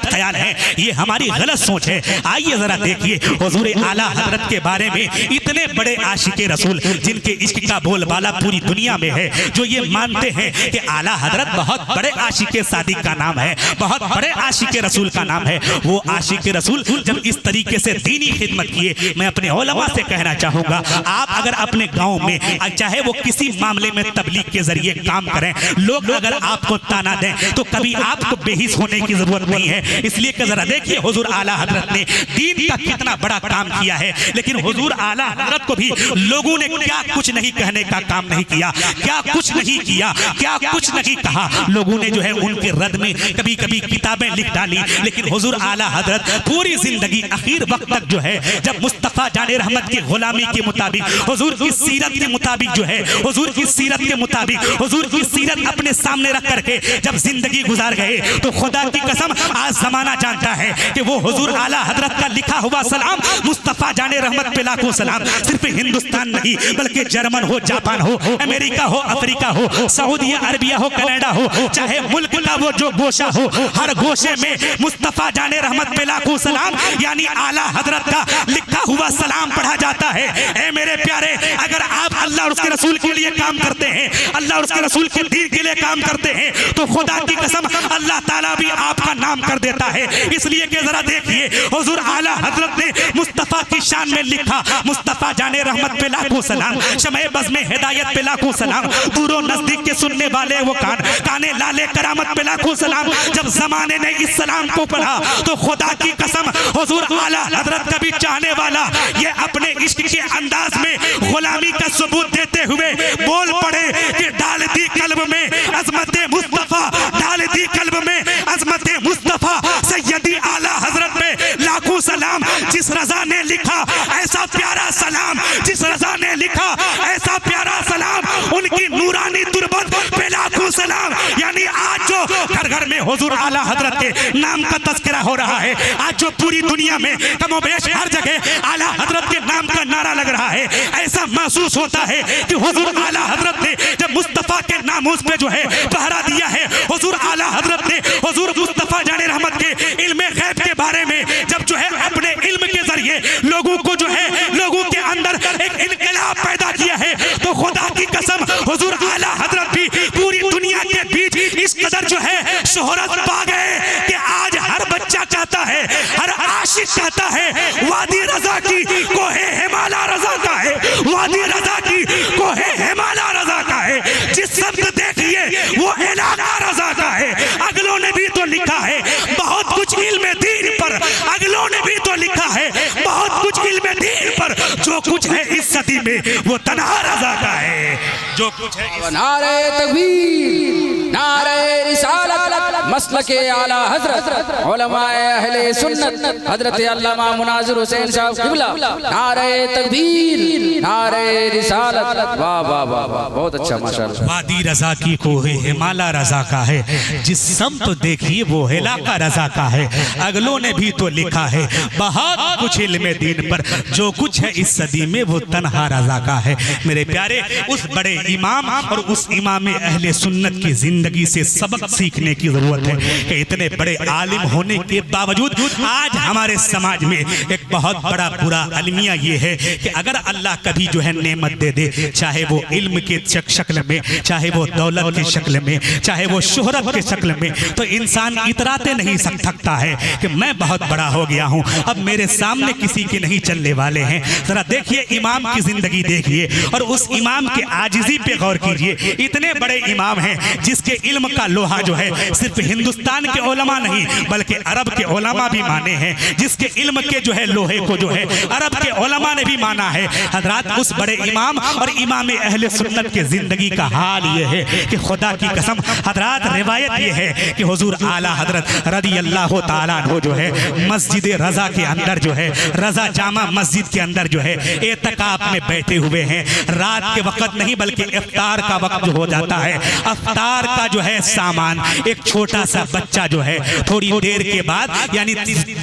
ख्याल है, ये हमारी गलत सोच है। आइए जरा देखिए हुजूर आला हजरत के बारे में इतने बड़े आशिके रसूल जिनके इश्क का बोलबाला पूरी दुनिया में है, जो ये मानते हैं कि आला हजरत बहुत बड़े आशिके सादिक का नाम है, बहुत बड़े आशिके रसूल का नाम है। वो आशिके रसूल जब इस तरीके से दीनी खिदमत किए, मैं अपने उलमा से कहना चाहूंगा आप अगर अपने गांव में चाहे वो किसी मामले में तबलीग के जरिए काम करें, लोग अगर आपको ताना दें तो कभी आपको बेहिस होने की जरूरत नहीं है। इसलिए कि जरा देखिए हुजूर आला हजरत ने दीन का कितना बड़ा काम किया है, लेकिन हुजूर आला हजरत को भी लोगों ने क्या कुछ नहीं कहने का काम नहीं किया, क्या कुछ नहीं किया, क्या कुछ नहीं कहा। लोगों ने जो है उनके रद में कभी कभी किताबें लिख डाली, लेकिन हुजूर आला हजरत पूरी जिंदगी आखिर वक्त तक जो है जब मुस्तफा जाने रहमत की गुलामी के मुताबिक, हुजूर की सीरत के मुताबिक जो है, हुजूर की सीरत के मुताबिक हुजूर की सीरत अपने सामने रख करके जब जिंदगी गुजार गए तो खुदा की कसम आज जमाना जानता है कि वो हुजूर आला हजरत का लिखा हुआ सलाम मुस्तफा जाने रहमत पे लाखों सलाम सिर्फ हिंदुस्तान नहीं बल्कि जर्मन हो, जापान हो, अमेरिका हो, अफ्रीका हो, सऊदी अरबिया हो, कनाडा हो, चाहे मुल्क का वो जो गोशा हो, हर गोशे में मुस्तफा जाने रहमत पे लाखों सलाम यानी आला हजरत का लिखा हुआ सलाम पढ़ा जाता है। ए मेरे प्यारे, अगर आप अल्लाह और उसके रसूल के लिए काम करते हैं, अल्लाह और उसके रसूल के दीन के लिए काम करते हैं तो खुदा की कसम अल्लाह ताला भी आपका नाम कर देता है। इसलिए कि जरा देखिए हुजूर आला हजरत ने मुस्तफा की शान में लिखा, मुस्तफा जाने रहमत पे लाखों सलाम, शमे बज़ में हिदायत पे लाखों सलाम, दूरों नजदीक के सुनने वाले वो कान, काने लाले करामत पे लाखों सलाम। जब जमाने ने इस सलाम को पढ़ा तो खुदा की कसम हुजूर आला हजरत का भी चाहने वाला ये अपने इश्क के अंदाज में गुलामी का सबूत देते हुए बोल पड़े कि डाल दी कल्ब में अजमत मुस्तफा, डाल दी कल्ब में अजमत मुस्तफा, सैयदी आला हजरत पे लाखों सलाम। जिस रजा ने लिखा ऐसा प्यारा सलाम, जिस रजा ने लिखा ऐसा प्यारा सलाम, उनकी नूरानी तुरबत पे लाखों सलाम। यानी आज जो घर घर में हुजूर आला हजरत के नाम का तज़किरा हो रहा है, आज जो पूरी दुनिया में कमोबेश हर जगह आला हजरत के नाम का नारा लग रहा है, ऐसा महसूस होता है कि हुजूर आला हजरत ने जब मुस्तफा के नामूस पे जो है पहरा दिया है, हुजूर आला हजरत ने हुजूर मुस्तफा जाने रहमत के इल्मे गैब के बारे में जब जो है अपने इल्म के जरिए लोगों को जो है लोगों के अंदर एक इनकलाब पैदा किया है, तो खुदा की कसम हुजूर आला हजरत भी पूरी दुनिया के बीच इस कदर जो है शोहरत पा गए कि आज हर बच्चा चाहता है, हर आशिक चाहता है वादी रजा की कोहे हिमाला रजा का है, वादी रजा की कोहे हिमाला रजा का है। जिस शब्द देखिए वो इलाका रजा का है। अगलों ने भी तो लिखा है बहुत कुछ इल्म दीन पर, अगलों ने भी तो लिखा है बहुत कुछ इल्म दीन पर, जो कुछ है इस सदी में वो तन्हा रजा का है, जो कुछ है। नारे तकबीर, नारे रिसालत, मसलके आला हजरत, उलमाए अहले सुन्नत, हजरत अल्लामा मुनाजिर हुसैन साहब किबला, नारे तकबीर, नारे रिसालत। वाह वाह वाह वाह, बहुत अच्छा माशाअल्लाह। वादी रजा की कोहे हिमाला रजा का है, जिस समत देखिए वो इलाका रजा का है। अगलों ने भी तो लिखा है बहुत कुछ इल्म दीन पर, जो कुछ है इस सदी में वो तन्हा रजा का है। मेरे प्यारे, उस बड़े इमाम और उस इमाम अहले सुन्नत की जिंदगी से सबक सीखने की जरूरत है कि इतने बड़े आलिम होने के बावजूद आज हमारे समाज में एक बहुत बड़ा बुरा अलमिया ये है कि अगर अल्लाह कभी जो है नेमत दे दे, चाहे वो इल्म के शक्ल में, चाहे वो दौलत की शक्ल में, चाहे वो शोहरत के शक्ल में, तो इंसान इतराते नहीं सकता है कि मैं बहुत बड़ा हो गया हूँ, अब मेरे सामने किसी के नहीं चलने वाले हैं। जरा देखिए इमाम की जिंदगी देखिए और उस इमाम के आजिजी पे गौर कीजिए। इतने बड़े इमाम हैं जिसके इल्म का लोहा जो है सिर्फ हिंदुस्तान के उलमा नहीं बल्कि अरब के उलमा भी माने हैं, जिसके इल्म के जो है लोहे को जो है अरब के उलमा ने भी माना है। हजरात, उस बड़े इमाम और इमाम अहले सुन्नत के जिंदगी का हाल ये है कि खुदा की कसम हजरात, रिवायत ये है कि हुजूर आला हजरत रदी अल्लाह ताला अन्हु जो है मस्जिद रजा के अंदर जो है, रजा जामा मस्जिद के अंदर जो है एतकाफ में बैठे हुए हैं। रात के वक्त नहीं बल्कि इफ्तार का वक्त जो हो जाता है, इफ्तार का जो है सामान एक छोटा सा बच्चा जो है थोड़ी देर के बाद यानी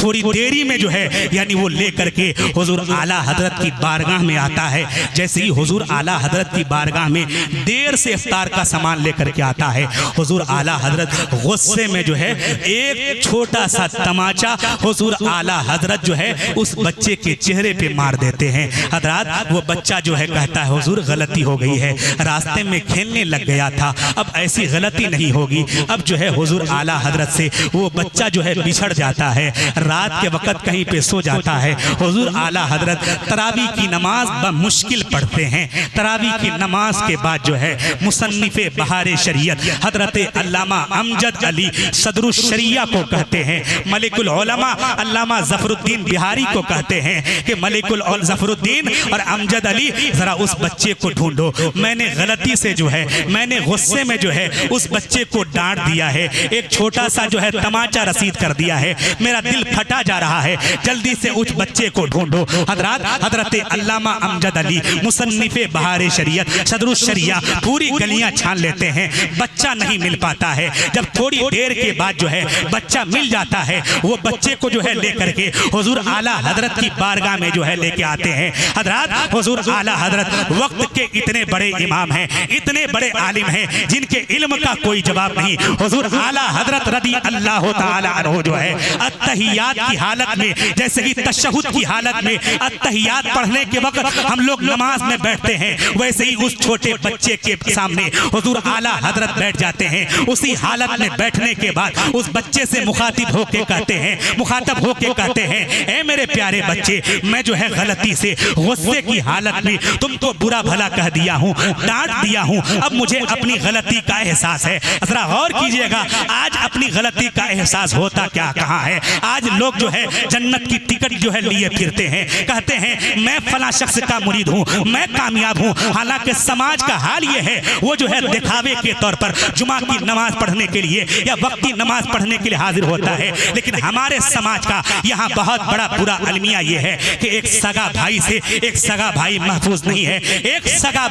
थोड़ी देरी में जो है यानी वो लेकर के हुजूर आला हजरत की बारगाह में आता है। जैसे ही हुजूर आला हजरत की बारगाह में देर से इफ्तार का सामान लेकर के आता है, हुजूर आला हजरत गुस्से में जो है एक छोटा सा तमाचा हुजूर आला हजरत जो है उस बच्चे के चेहरे पे मार देते हैं। हजरात, वो बच्चा जो है कहता है हुजूर गलती हो गई है, रास्ते में खेलने लग गया था, अब ऐसी गलती नहीं होगी। अब जो है हुजूर आला हजरत से वो बच्चा जो है बिछड़ जाता है, रात के वक्त कहीं पे सो जाता है। हुजूर आला हजरत तरावी की नमाज बमुश्किल पढ़ते हैं। तरावी की नमाज के बाद जो है मुसन्निफे बहारे शरीयत हजरत अल्लामा अमजद अली सदरुश शरिया को कहते हैं, मलिकुल उलमा अल्लामा ज़फरुद्दीन बिहारी को कहते हैं कि मलिकुल ज़फरुद्दीन और अमजद अली, जरा उस बच्चे को ढूंढो। मैंने मैंने गलती से जो है, मैंने गुस्से में जो है उस बच्चे को डांट दिया है, एक छोटा सा जो है तमाचा रसीद कर दिया है, मेरा दिल फटा जा रहा है, जल्दी से उस बच्चे को ढूंढो। हजरत अल्लामा अमजद अली मुसन्निफे बहारे शरीयत सदरुस शरिया पूरी गलियां छान लेते हैं, बच्चा नहीं मिल पाता है। जब थोड़ी देर के बाद जो है बच्चा मिल जाता है, वो बच्चे को जो है लेकर के हुजूर आला हजरत की बारगाह में जो है लेके आते हैं। हजरत हुजूर आला हजरत वक्त के इतने बड़े इमाम हैं, इतने बड़े आलिम हैं जिनके इल्म का कोई जवाब नहीं। हुजूर आला हजरत रदी अल्लाह ताला अन्हु जो है अत्तहियात की हालत में, जैसे कि तशहुद की हालत में अत्तहियात पढ़ने के वक्त हम लोग नमाज में बैठते हैं, वैसे ही उस छोटे बच्चे के सामने हुजूर आला हजरत बैठ जाते हैं। उसी हालत में बैठने के बाद उस बच्चे से मुखातिब होके कहते हैं, मुखातब होके कहते हैं, ए मेरे प्यारे बच्चे, मैं जो है गलती से गुस्से की हालत में तुमको बुरा भला कह दिया हूँ, डांट दिया हूँ, अब मुझे अपनी गलती का एहसास है। जरा गौर कीजिएगा, आज अपनी गलती का एहसास होता क्या कहाँ है। आज लोग जो है जन्नत की टिकट जो है लिए फिरते हैं, कहते हैं मैं फला शख्स का मुरीद हूँ, मैं कामयाब हूँ, हालांकि समाज का हाल ये है वो जो है दिखावे के तौर पर जुमा की नमाज पढ़ने के लिए या वक्ती नमाज पढ़ने के लिए हाजिर होता है। लेकिन हमारे समाज का यहाँ बहुत बड़ा बुरा अलमिया ये है कि एक सगा भाई से एक सगा भाई महफूज नहीं है। एक सगा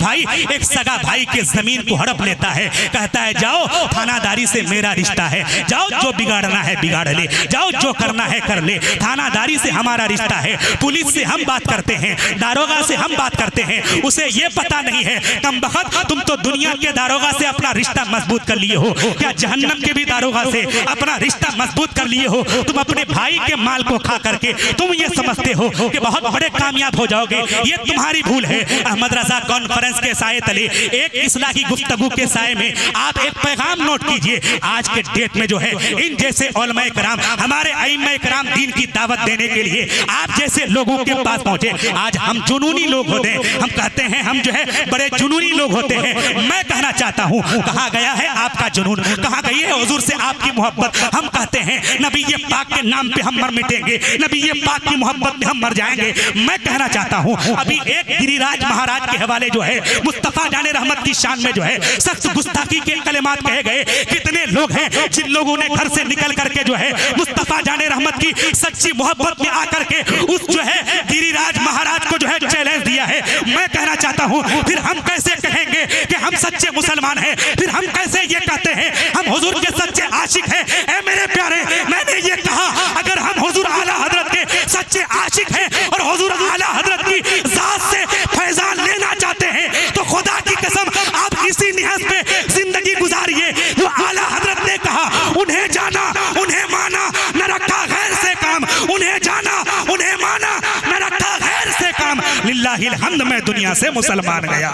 भाई के जमीन को हड़प लेता है, कहता है जाओ थानादारी से मेरा रिश्ता है, जाओ जो बिगाड़ना है बिगाड़ ले, जाओ जो करना है कर ले, थानादारी से हमारा रिश्ता है, पुलिस से हम बात करते हैं, दारोगा से हम बात करते हैं। उसे ये पता नहीं है कमबख्त तुम तो दुनिया के दारोगा से अपना रिश्ता मजबूत कर लिए हो, क्या जहन्नम के भी दारोगा से अपना रिश्ता मजबूत कर लिए हो। तुम अपने भाई के माल को खा करके तुम ये समझते हो कि बहुत बड़े कामयाब हो जाओगे, ये तुम्हारी भूल है। अहमद रजा कॉन्फ्रेंस के साए तले एक इस्लाही गुफ्तगू के साए में आप एक पैगाम नोट कीजिए। आज के डेट में जो है इन जैसे उलमाए कराम, हमारे अइम्माए कराम दीन की दावत देने के लिए आप जैसे लोगों के पास पहुंचे। आज हम जुनूनी लोग होते हैं, हम कहते हैं हम जो है बड़े जुनूनी लोग होते हैं। मैं कहना चाहता हूं, कहां गया है आपका जुनून, कहां गई है हुजूर से आपकी मोहब्बत। हम कहते हैं नबी ये पाक के नाम पे हम मर मिटेंगे, नबी ये पाक की मोहब्बत में हम मर जाएंगे। मैं कहना चाहता हूं, अभी एक गिरिराज महाराज के हवाले जो है मुस्तफा जाने रहमत की शान में जो है सख्त गुस्ताखी के कलिमात कहे गए। कितने लोग हैं जिन लोगों ने घर से निकल करके जो है मुस्तफा जाने रहमत की सच्ची मोहब्बत में आकर के उस जो है गिरिराज महाराज को जो है चैलेंज दिया है। मैं कहना चाहता हूं, फिर हम कैसे कहेंगे कि हम सच्चे मुसलमान हैं, फिर हम कैसे ये कहते हैं हम हुजूर के सच्चे आशिक हैं। ए मेरे प्यारे, मैंने ये कहा अगर हम हुजूर आला हजरत के सच्चे आशिक हैं और हुजूर आला हजरत की जात से फैजान लेना चाहते हैं तो खुदा की कसम आप इसी निहज पे जिंदगी गुजारिए जो आला हजरत ने कहा, उन्हें जाना उन्हें माना न रखा गैर से काम, उन्हें जाना उन्हें माना न रखा गैर से काम। लिल्लाहिल हम्द, मैं दुनिया से मुसलमान गया।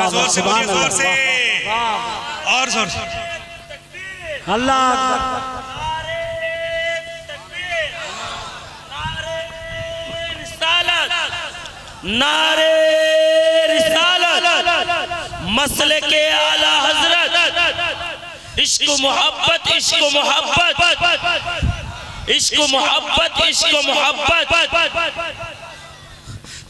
जोर से बोलिए, जोर से और जोर से अल्लाह। नारे रिसालत, मसले के आला हजरत, इश्क मोहब्बत, इश्क मोहब्बत, इश्क मोहब्बत, इश्क मोहब्बत।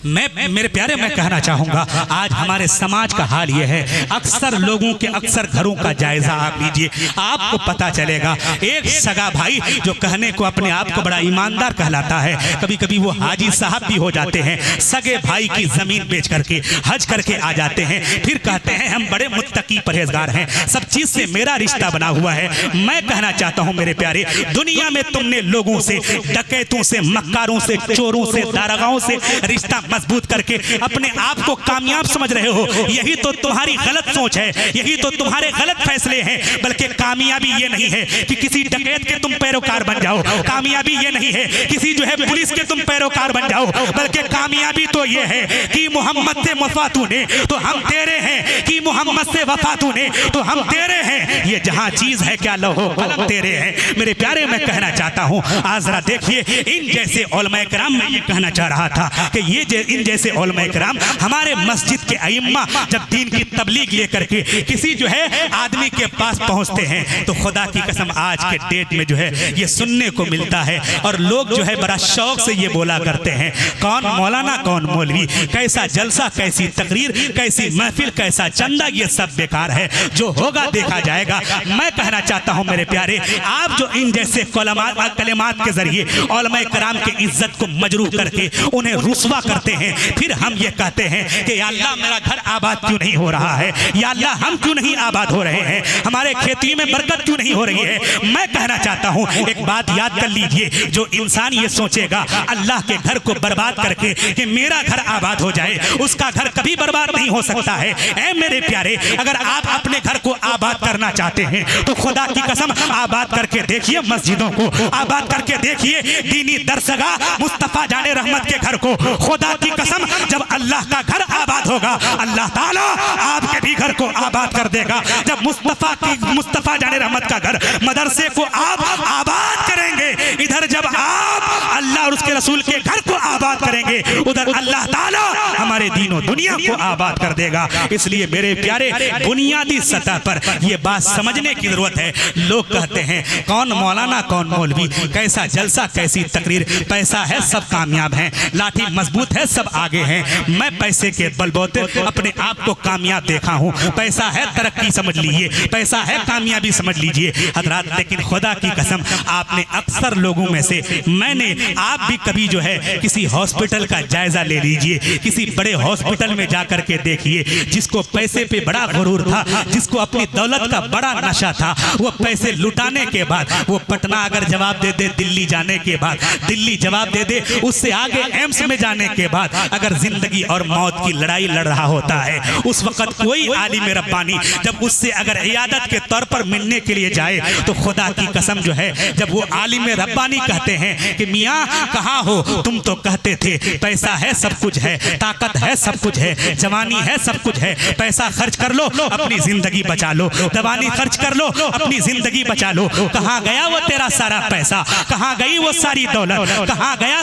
मैं मेरे प्यारे, मैं कहना चाहूँगा आज हमारे समाज का हाल ये है, अक्सर लोगों के अक्सर घरों का जायजा आप लीजिए, आपको पता चलेगा एक सगा भाई जो कहने को अपने आप को बड़ा ईमानदार कहलाता है, कभी कभी वो हाजी साहब भी हो जाते हैं, सगे भाई की जमीन बेच करके हज करके आ जाते हैं, फिर कहते हैं हम बड़े मुत्तकी परहेजगार हैं, सब चीज से मेरा रिश्ता बना हुआ है। मैं कहना चाहता हूँ मेरे प्यारे, दुनिया में तुमने लोगों से, डकैतों से, मक्कारों से, चोरों से, दारोगाओं से रिश्ता मजबूत करके अपने आप को कामयाब समझ रहे हो। यही तो तुम्हारी गलत सोच है, यही तो तुम्हारे गलत फैसले हैं। बल्कि कामयाबी ये नहीं है कि किसी डकैत के तुम पैरोकार बन जाओ, कामयाबी ये नहीं है किसी जो है पुलिस के तुम पैरोकार बन जाओ, बल्कि कामयाबी तो ये है कि मोहम्मद से वफा तूने तो हम तेरे हैं, कि मोहम्मद से वफा तूने तो हम तेरे हैं। ये जहां चीज है क्या लौहो कलम तेरे हैं। मेरे प्यारे, मैं कहना चाहता हूं आज जरा देखिए इन जैसे उलमाए किराम, मैं ये कहना चाह रहा था कि ये इन जैसे उलमा किराम हमारे मस्जिद के अइम्मा जब दीन की तबलीग लेकर के किसी जो है आदमी के पास पहुंचते हैं तो खुदा की कसम आज के डेट में जो है ये सुनने को मिलता है और लोग जो है बड़ा शौक से ये बोला करते हैं, कौन मौलाना कौन मौलवी, कैसा जलसा कैसी तकरीर कैसी महफिल कैसा चंदा, ये सब बेकार है, जो होगा देखा जाएगा। मैं कहना चाहता हूं मेरे प्यारे, आप जो इन जैसे कलिमात के जरिए उलमा किराम की इज्जत को मजरूह करके उन्हें रुस्वा करते हैं, फिर हम ये कहते हैं कि या अल्लाह मेरा घर आबाद क्यों नहीं हो रहा है, या अल्लाह हम क्यों नहीं आबाद हो रहे हैं, हमारे खेती में बरकत क्यों नहीं हो रही है। मैं कहना चाहता हूं एक बात याद कर लीजिए, जो इंसान ये सोचेगा अल्लाह के घर को बर्बाद करके कि मेरा घर आबाद हो जाए, उसका घर कभी बर्बाद नहीं हो सकता है। ऐ मेरे प्यारे, अगर आप अपने घर को आबाद करना चाहते हैं तो खुदा की कसम आबाद करके देखिए, मस्जिदों को आबाद करके देखिए, दीनी दरसगाह मुस्तफा जाने रहमत के घर को। खुदा की कसम जब अल्लाह का घर आबाद होगा अल्लाह ताला आपके भी घर को आबाद कर देगा। जब मुस्तफा जाने रहमत का घर मदरसे को आप आबाद करेंगे, इधर जब आप अल्लाह और उसके रसूल के घर को आबाद करेंगे, उधर अल्लाह ताला हमारे दीनों दुनिया को आबाद कर देगा। इसलिए मेरे प्यारे, बुनियादी सतह पर यह बात समझने की जरूरत है। लोग कहते हैं कौन मौलाना कौन मौलवी, कैसा जलसा कैसी तकरीर, पैसा है सब कामयाब हैं, लाठी मजबूत है सब आगे हैं। मैं पैसे के बलबूते अपने आप को कामयाब देखा हूं, पैसा है तरक्की समझ लीजिए, पैसा है कामयाबी समझ लीजिए हजरात। लेकिन खुदा की कसम आपने अक्सर लोगों में से, मैंने आप भी कभी जो है किसी हॉस्पिटल का जायजा ले लीजिए, किसी बड़े हॉस्पिटल में जाकर के देखिए, जिसको पैसे पे बड़ा गुरूर था, जिसको अपनी दौलत का बड़ा नशा था, वो पैसे लुटाने के बाद वो पटना अगर जवाब दे दे, दिल्ली जाने के बाद दिल्ली जवाब दे दे, उससे आगे एम्स में जाने के बाद अगर जिंदगी और मौत की लड़ाई लड़ रहा होता है, उस वक्त कोई आलिम रब्बानी जब उससे अगर इयादत के तौर पर मिलने के लिए जाए तो खुदा की कसम जो है जब वो आलिम रब्बानी कहते हैं कि मियाँ कहाँ हो, तुम तो कहते थे पैसा है सब कुछ है, ताकत है सब कुछ है, जवानी है सब कुछ है, पैसा खर्च कर लो अपनी जिंदगी बचा लो, जवानी खर्च कर लो अपनी जिंदगी बचा लो। कहाँ गया वो तेरा सारा पैसा, कहाँ गई वो सारी दौलत, कहाँ गया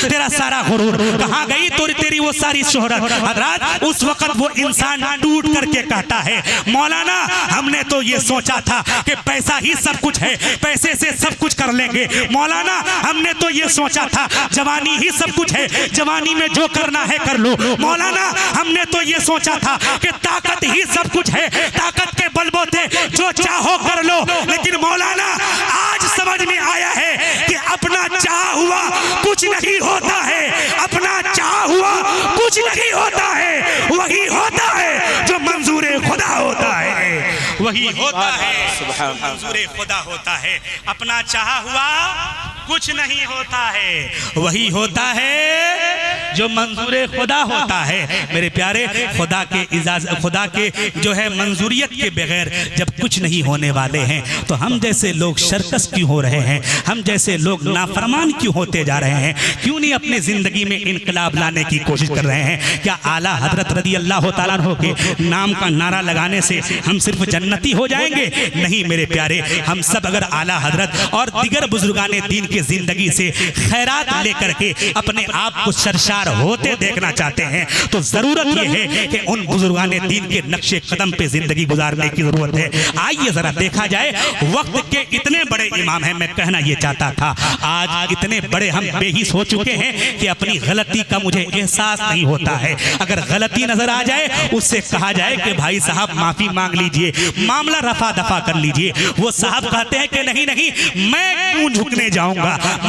तेरा सारा गुरूर, कहाँ गई तेरी वो सारी शोहरत। हज़रात उस वक्त वो इंसान टूट करके कहता है मौलाना हमने तो ये सोचा था कि पैसा ही सब कुछ है, पैसे से सब कुछ कर लेंगे, मौलाना हमने तो ये सोचा था जवानी ही सब कुछ है, जवानी में जो करना है कर लो, मौलाना हमने तो ये सोचा था कि ताकत ही सब कुछ है, ताकत के बलबूते जो चाहो कर लो। लेकिन मौलाना आज समझ में आया है कि अपना चाह हुआ कुछ नहीं होता है, अपना चाह हुआ कुछ नहीं होता है, वही होता है जो मंजूर खुदा होता है, वही होता है मंजूर खुदा होता है। अपना चाह हुआ कुछ नहीं होता है, वही होता है जो मंजूर खुदा होता है। मेरे प्यारे, खुदा के इजाजत, खुदा के जो है मंजूरियत के बगैर जब कुछ नहीं होने वाले हैं तो हम जैसे लोग शर्कस क्यों हो रहे हैं, हम जैसे लोग नाफरमान क्यों होते जा रहे हैं, क्यों नहीं अपनी जिंदगी में इनकलाब लाने की कोशिश कर रहे हैं। क्या आला हजरत रदी अल्लाह तआला अन्हु के नाम का नारा लगाने से हम सिर्फ जन्नती हो जाएंगे? नहीं मेरे प्यारे, हम सब अगर आला हजरत और दिगर बुजुर्गाने दीन की जिंदगी से खैरात लेकर के अपने आप को सरशार होते देखना चाहते हैं तो जरूरत यह है कि उन बुजुर्गाने दीन के नक्शे कदम पे जिंदगी गुजारने की जरूरत है। आइए जरा देखा जाए, वक्त के इतने बड़े इमाम हैं, मैं कहना यह चाहता था आज इतने बड़े हम बेहिस हो चुके हैं कि अपनी गलती का मुझे एहसास नहीं होता है। अगर गलती नजर आ जाए उससे कहा जाए कि भाई साहब माफी मांग लीजिए, मामला रफा दफा कर लीजिए। वो साहब कहते हैं कि नहीं नहीं, मैं क्यों झुकने जाऊंगा,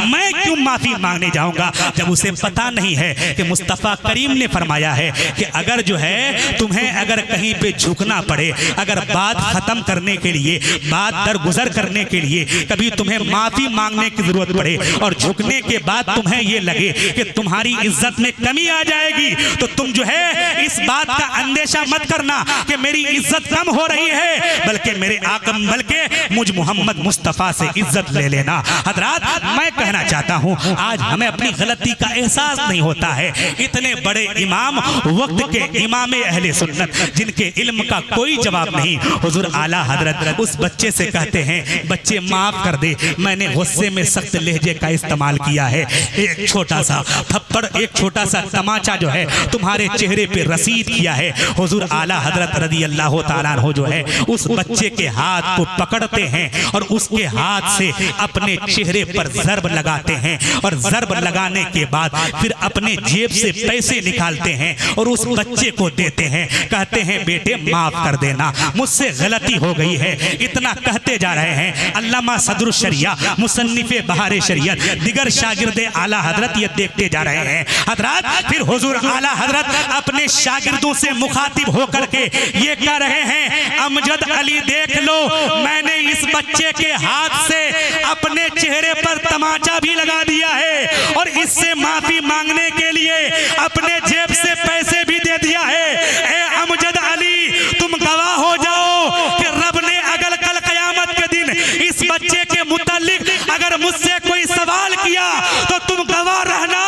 मैं क्यों माफी मांगने जाऊंगा, जब उसे पता नहीं है कि मुस्तफा करीम ने फरमाया है कि अगर जो है तुम्हें अगर कहीं पे झुकना पड़े, अगर बात खत्म करने के लिए, बात दरगुजर करने के लिए कभी तुम्हें माफी मांगने की जरूरत पड़े और झुकने के बाद तुम्हें ये लगे कि तुम्हारी इज्जत में कमी आ जाएगी तो तुम जो है इस बात का अंदेशा मत करना कि मेरी इज्जत कम हो रही है, बल्कि मुझ मोहम्मद मुस्तफा से इज्जत ले लेना। हजरात मैं कहना चाहता हूं आज हमें अपनी गलती का एहसास नहीं होता है। इतने बड़े इमाम, वक्त के इमाम अहले सुन्नत, जिनके इल्म का कोई जवाब नहीं, हुजूर आला हजरत उस बच्चे से कहते हैं, बच्चे माफ कर दे, मैंने गुस्से में सख्त लहजे का इस्तेमाल किया है, एक छोटा सा थप्पड़, एक छोटा सा तमाचा जो है तुम्हारे चेहरे पे रसीद किया है। हुजूर आला हजरत रज़ी अल्लाह ताला अन्हु जो है उस बच्चे के हाथ को पकड़ते हैं और उसके हाथ से अपने चेहरे पर ज़र्ब लगाते हैं और ज़र्ब लगाने के बाद फिर अपने जेब से पैसे निकालते हैं और उस बच्चे को देते हैं। कहते हैं बेटे माफ कर देना, मुझसे गलती हो गई है। इतना कहते जा रहे हैं। अल्लामा सदरुल शरिया, मुसन्निफे बहारे शरीयत, दिगर शागिर्दे आला हजरत ये देखते जा रहे हैं। हजरत फिर हुजूर आला हजरत अपने शागिर्दों से मुखातिब होकर के ये कह रहे हैं, अमजद अली देख लो, मैंने इस बच्चे के हाथ से अपने चेहरे पर तमाचा भी लगा दिया है और इससे माफी मांगने के लिए अपने जेब से पैसे भी दे दिया है। ए अमजद अली, तुम गवाह हो जाओ कि रब ने अगर कल कयामत के दिन इस बच्चे के मुतालिक अगर मुझसे कोई सवाल किया तो तुम गवाह रहना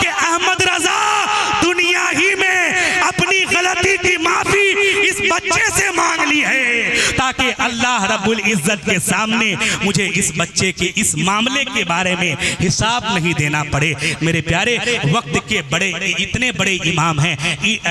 कि अहमद रजा दुनिया ही में अपनी गलती की माफी इस बच्चे से मांग ली है, ताकि अल्लाह रब्बुल इज्जत के सामने मुझे इस बच्चे के इस मामले के बारे में हिसाब नहीं देना पड़े। मेरे प्यारे, वक्त के बड़े इतने बड़े इमाम हैं,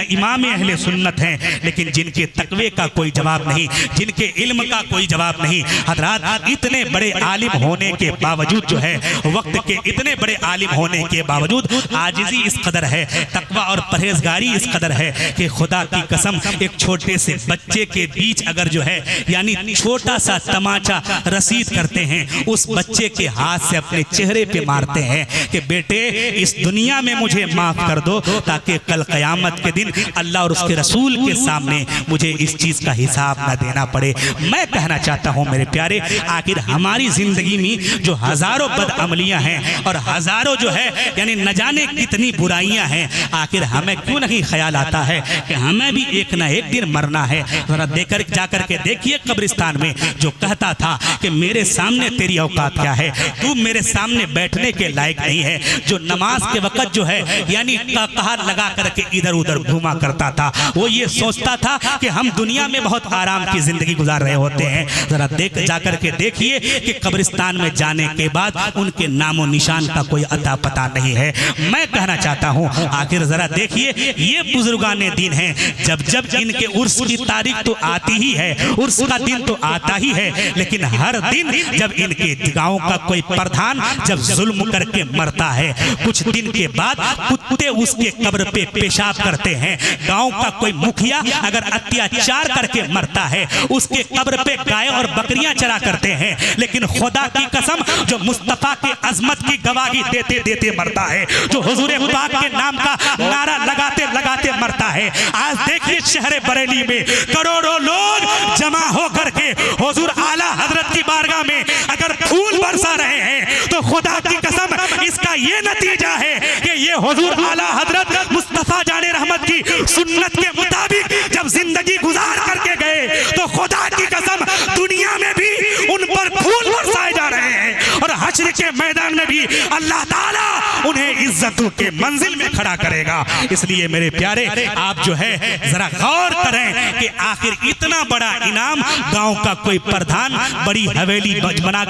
इमाम अहले सुन्नत हैं, लेकिन जिनके तकवे का कोई जवाब नहीं, जिनके इल्म का कोई जवाब नहीं। हजरात इतने बड़े आलिम होने के बावजूद जो है, वक्त के इतने बड़े आलिम होने के बावजूद आजिज़ी इस कदर है, तकवा और परहेजगारी इस कदर है कि खुदा की कसम एक छोटे से बच्चे के बीच अगर जो है यानी छोटा सा तमाचा रसीद करते हैं, उस बच्चे के हाथ से अपने चेहरे पे मारते हैं कि बेटे इस दुनिया में मुझे माफ कर दो, ताकि कल क़यामत के दिन अल्लाह और उसके रसूल के सामने मुझे इस चीज़ का हिसाब न देना पड़े। मैं कहना चाहता हूँ मेरे प्यारे, आखिर हमारी ज़िंदगी में जो हज़ारों बदअमलियाँ हैं और हज़ारों जो है यानी न जाने कितनी बुराइयाँ हैं, आखिर हमें क्यों नहीं ख्याल आता है कि हमें भी एक ना एक दिन मरना है। ज़रा देकर जाकर के देखिए कब्रिस्तान में जो कहता था कि मेरे सामने तेरी औकात क्या है, तू मेरे सामने बैठने के लायक नहीं है, जो नमाज के वक़्त जो है यानी कहर लगा करके इधर उधर घूमा करता था, वो ये सोचता था कि हम दुनिया में बहुत आराम की ज़िंदगी गुजार रहे होते हैं। ज़रा देख जाकर के देखिए कि कब्रिस्तान में जाने के बाद उनके नामो निशान का कोई अता पता नहीं है। मैं कहना चाहता हूँ आखिर ज़रा देखिए, ये बुजुर्गाने दिन हैं, जब जब इनके उर्स की तारीख तो आती ही है, उर्स का दिन तो आता ही है, लेकिन हर दिन जब इनके गांव का कोई प्रधान जब जुल्म करके मरता है, कुछ दिन के बाद कुत्ते उसके कब्र पे पेशाब करते हैं। गांव का कोई मुखिया अगर अत्याचार करके मरता है, उसके कब्र पे गाय और बकरियां चरा करते हैं, लेकिन खुदा की कसम जो मुस्तफा की अजमत की गवाही देते देते मरता है, जो हुजूर पाक के नाम का नारा लगाते लगाते मरता है। आज देखिए शहर बरेली में करोड़ों लोग जमा होकर के हुजूर आला हजरत की बारगाह में अगर फूल बरसा रहे हैं, तो खुदा की कसम इसका ये नतीजा है कि ये हुजूर आला हजरत मुस्तफा जाने रहमत की सुन्नत के मुताबिक जब जिंदगी गुजार करके गए, तो खुदा की कसम दुनिया में भी उन पर फूल बरसाए जा रहे हैं और हश्र के मैदान में भी अल्लाह ताला उन्हें इज्जतों के मंजिल में खड़ा करेगा। इसलिए मेरे प्यारे, आप जो है जरा गौर करें कि आखिर इतना बड़ा इनाम गांव का कोई प्रधान बड़ी हवेली बना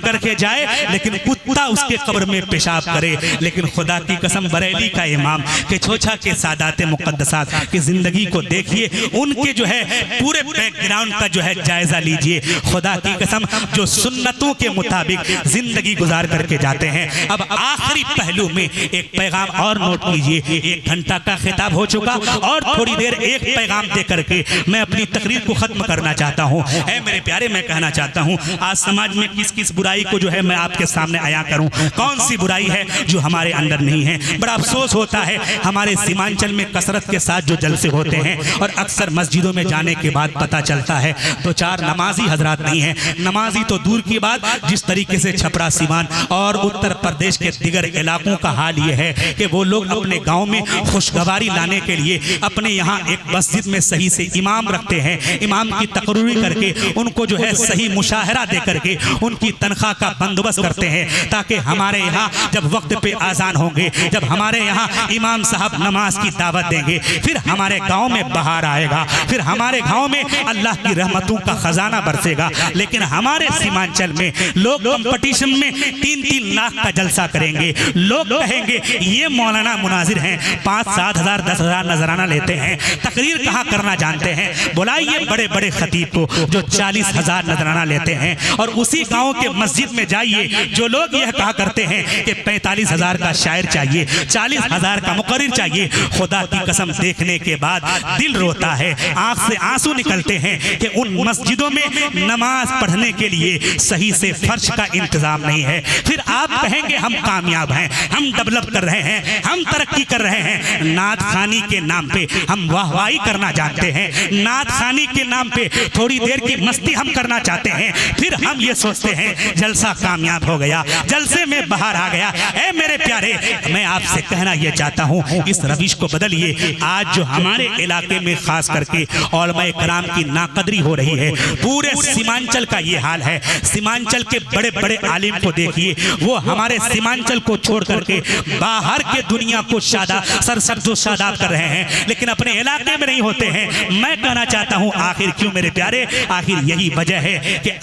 करके जाए, लेकिन कुत्ता उसके कब्र में पेशाब करे। लेकिन खुदा की कसम बरेली का इमाम के छोछा के सादात मुकद्दसात की जिंदगी को देखिए, उनके जो है पूरे बैकग्राउंड का जो है जायजा लीजिए। खुदा की कसम जो सुन्नतों के मुताबिक जिंदगी गुजार करके जाते हैं। अब आखिरी पहलू में एक पैगाम और नोट कीजिए, 1 घंटा का खिताब हो चुका और थोड़ी देर एक पैगाम दे करके मैं अपनी तकरीर को खत्म करना चाहता हूँ। ऐ मेरे प्यारे, मैं कहना चाहता हूँ आज समाज में किस किस बुराई को जो है मैं आपके सामने आया करूँ। कौन सी बुराई है जो हमारे अंदर नहीं है। बड़ा अफसोस होता है, हमारे सीमांचल में कसरत के साथ जो जलसे होते हैं और अक्सर मस्जिदों में जाने के बाद पता चलता है तो 4 नमाजी हजरात नहीं है। नमाजी तो दूर की बात, जिस तरीके से छपरा सीमान और उत्तर प्रदेश के दिगर इलाकों का हाल ये है कि वो लोग अपने गांव में खुशगवारी लाने के लिए अपने यहाँ एक मस्जिद में सही से इमाम रखते हैं, इमाम की तकरीरी करके उनको जो है सही मुशाहरा दे करके उनकी तनख्वाह का बंदोबस्त करते हैं, ताकि हमारे यहाँ जब वक्त पे आज़ान होंगे, जब हमारे यहाँ इमाम साहब नमाज की दावत देंगे, फिर हमारे गांव में बहार आएगा, फिर हमारे गांव में अल्लाह की रहमतों का खजाना बरसेगा। लेकिन हमारे सीमांचल में लोग कंपटीशन में 3-3 लाख का जलसा करेंगे, लोग कहेंगे ये मौलाना मुनाजिर हैं, 5-7 हज़ार 10 हज़ार नजराना लेते हैं, तकरीर कहाँ करना जानते हैं, बुलाइए बड़े बड़े खतीब को जो 40 हज़ार नजराना लेते हैं, और उसी गांव के मस्जिद में जाइए जो लोग यह कहा करते हैं कि 45 हज़ार का शायर चाहिए, 40 हज़ार का मुकर्रिर चाहिए। खुदा की कसम देखने के बाद दिल रोता है, आंख से आंसू निकलते हैं कि उन मस्जिदों में नमाज पढ़ने के लिए सही से फर्श का इंतजाम नहीं है। फिर आप कहेंगे हम कामयाब हैं, हम डेवलप कर रहे हैं, हम तरक्की कर रहे हैं। नात खानी के नाम पे हम वाहवाही करना जानते हैं, नात खानी के नाम पे थोड़ी देर की मस्ती हम करना चाहते हैं, फिर हम ये सोचते हैं जलसा कामयाब हो गया, जलसे में बाहर आ गया। ऐ मेरे प्यारे, मैं आपसे कहना यह चाहता हूँ इस रविश को बदलिए। आज जो हमारे इलाके में खास करके उलमाए कराम की नाकदरी हो रही है, पूरे सीमांचल का ये हाल है। सीमांचल के बड़े बड़े आलिम को देखिए, वो हमारे सीमांचल को छोड़ करके बाहर के दुनिया को सरसब्ज़ो शादाब कर रहे हैं, लेकिन अपने इलाके में नहीं होते हैं। मैं कहना चाहता हूँ आखिर क्यों मेरे प्यारे, आखिर यही वजह है कि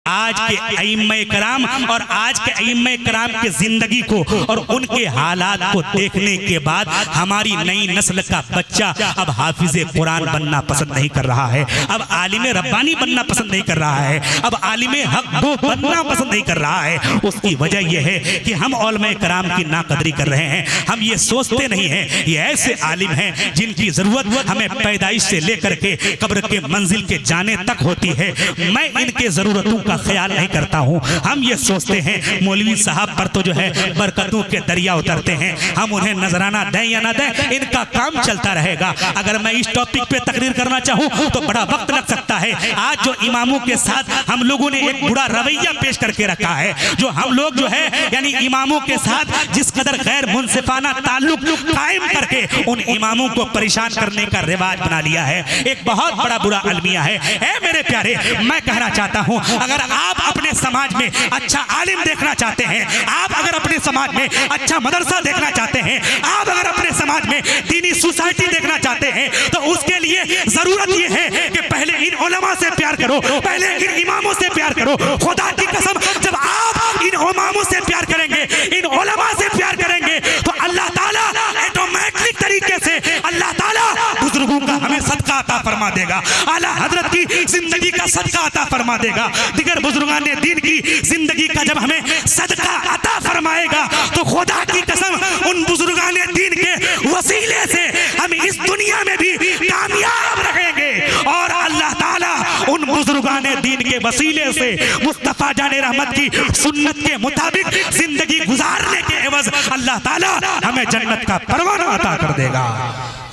आज के अइम्मे कराम और आज के अइम्मे कराम की जिंदगी को और उनके हालात को देखने के बाद हमारी नई नस्ल का बच्चा अब हाफिज़े कुरान बनना पसंद नहीं कर रहा है, अब आलिमे रब्बानी बनना पसंद नहीं कर रहा है, अब आलिमे हक गो बनना पसंद नहीं कर रहा है। उसकी वजह यह है कि हम उलमाए कराम की नाकदरी कर रहे हैं। हम ये सोचते नहीं हैं ये ऐसे आलिम हैं जिनकी ज़रूरत हमें पैदाइश से लेकर के कब्र के मंजिल के जाने तक होती है। मैं इनके ज़रूरतों का ख्याल नहीं करता हूं। हम ये सोचते हैं मौलवी साहब पर तो जो है बरकतों के दरिया उतरते हैं, हम उन्हें नजराना दें या ना दें इनका काम चलता रहेगा। अगर मैं इस टॉपिक पे तकरीर करना चाहूं तो बड़ा वक्त लग सकता है। आज जो इमामों के साथ हम लोगों ने एक बुरा रवैया पेश करके रखा है, जो हम लोग जो है यानी इमामों के साथ जिस कदर गैर मुनसिफाना ताल्लुक कायम करके उन इमामों को परेशान करने का रिवाज बना लिया है, एक बहुत बड़ा बुरा अलमिया है। मेरे प्यारे, मैं कहना चाहता हूं अगर आप अपने समाज में अच्छा आलिम देखना चाहते हैं, आप अगर अपने समाज में अच्छा मदरसा देखना चाहते हैं, आप अगर अपने समाज में दीनी सोसाइटी देखना चाहते हैं, तो उसके लिए जरूरत यह है कि पहले इन उलमा से प्यार करो, पहले इन इमामों से प्यार करो। खुदा की कसम, जब आप इन इमामों से प्यार करेंगे, इन उलमा से प्यार करेंगे, तो अल्लाह ताला ऑटोमेटिक तरीके से अल्लाह ताला बुजुर्गों का हमें सदका अता फरमा देगा, आला हजरत की जिंदगी का सदका अता फरमा देगा, दिगर बुजुर्गान ने दीन की जिंदगी का जब हमें सदका अता फरमाएगा तो खुदा की कसम उन बुजुर्गान ने दीन के वसीले से हम इस दुनिया में भी कामयाब रहेंगे, और अल्लाह ताला उन बुजुर्गान ने दीन के वसीले से मुस्तफा जाने रहमत की सुन्नत के मुताबिक जिंदगी गुजारने के एवज अल्लाह ताला हमें जन्नत का परवाना अता कर देगा।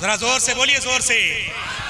जरा जोर से बोलिए,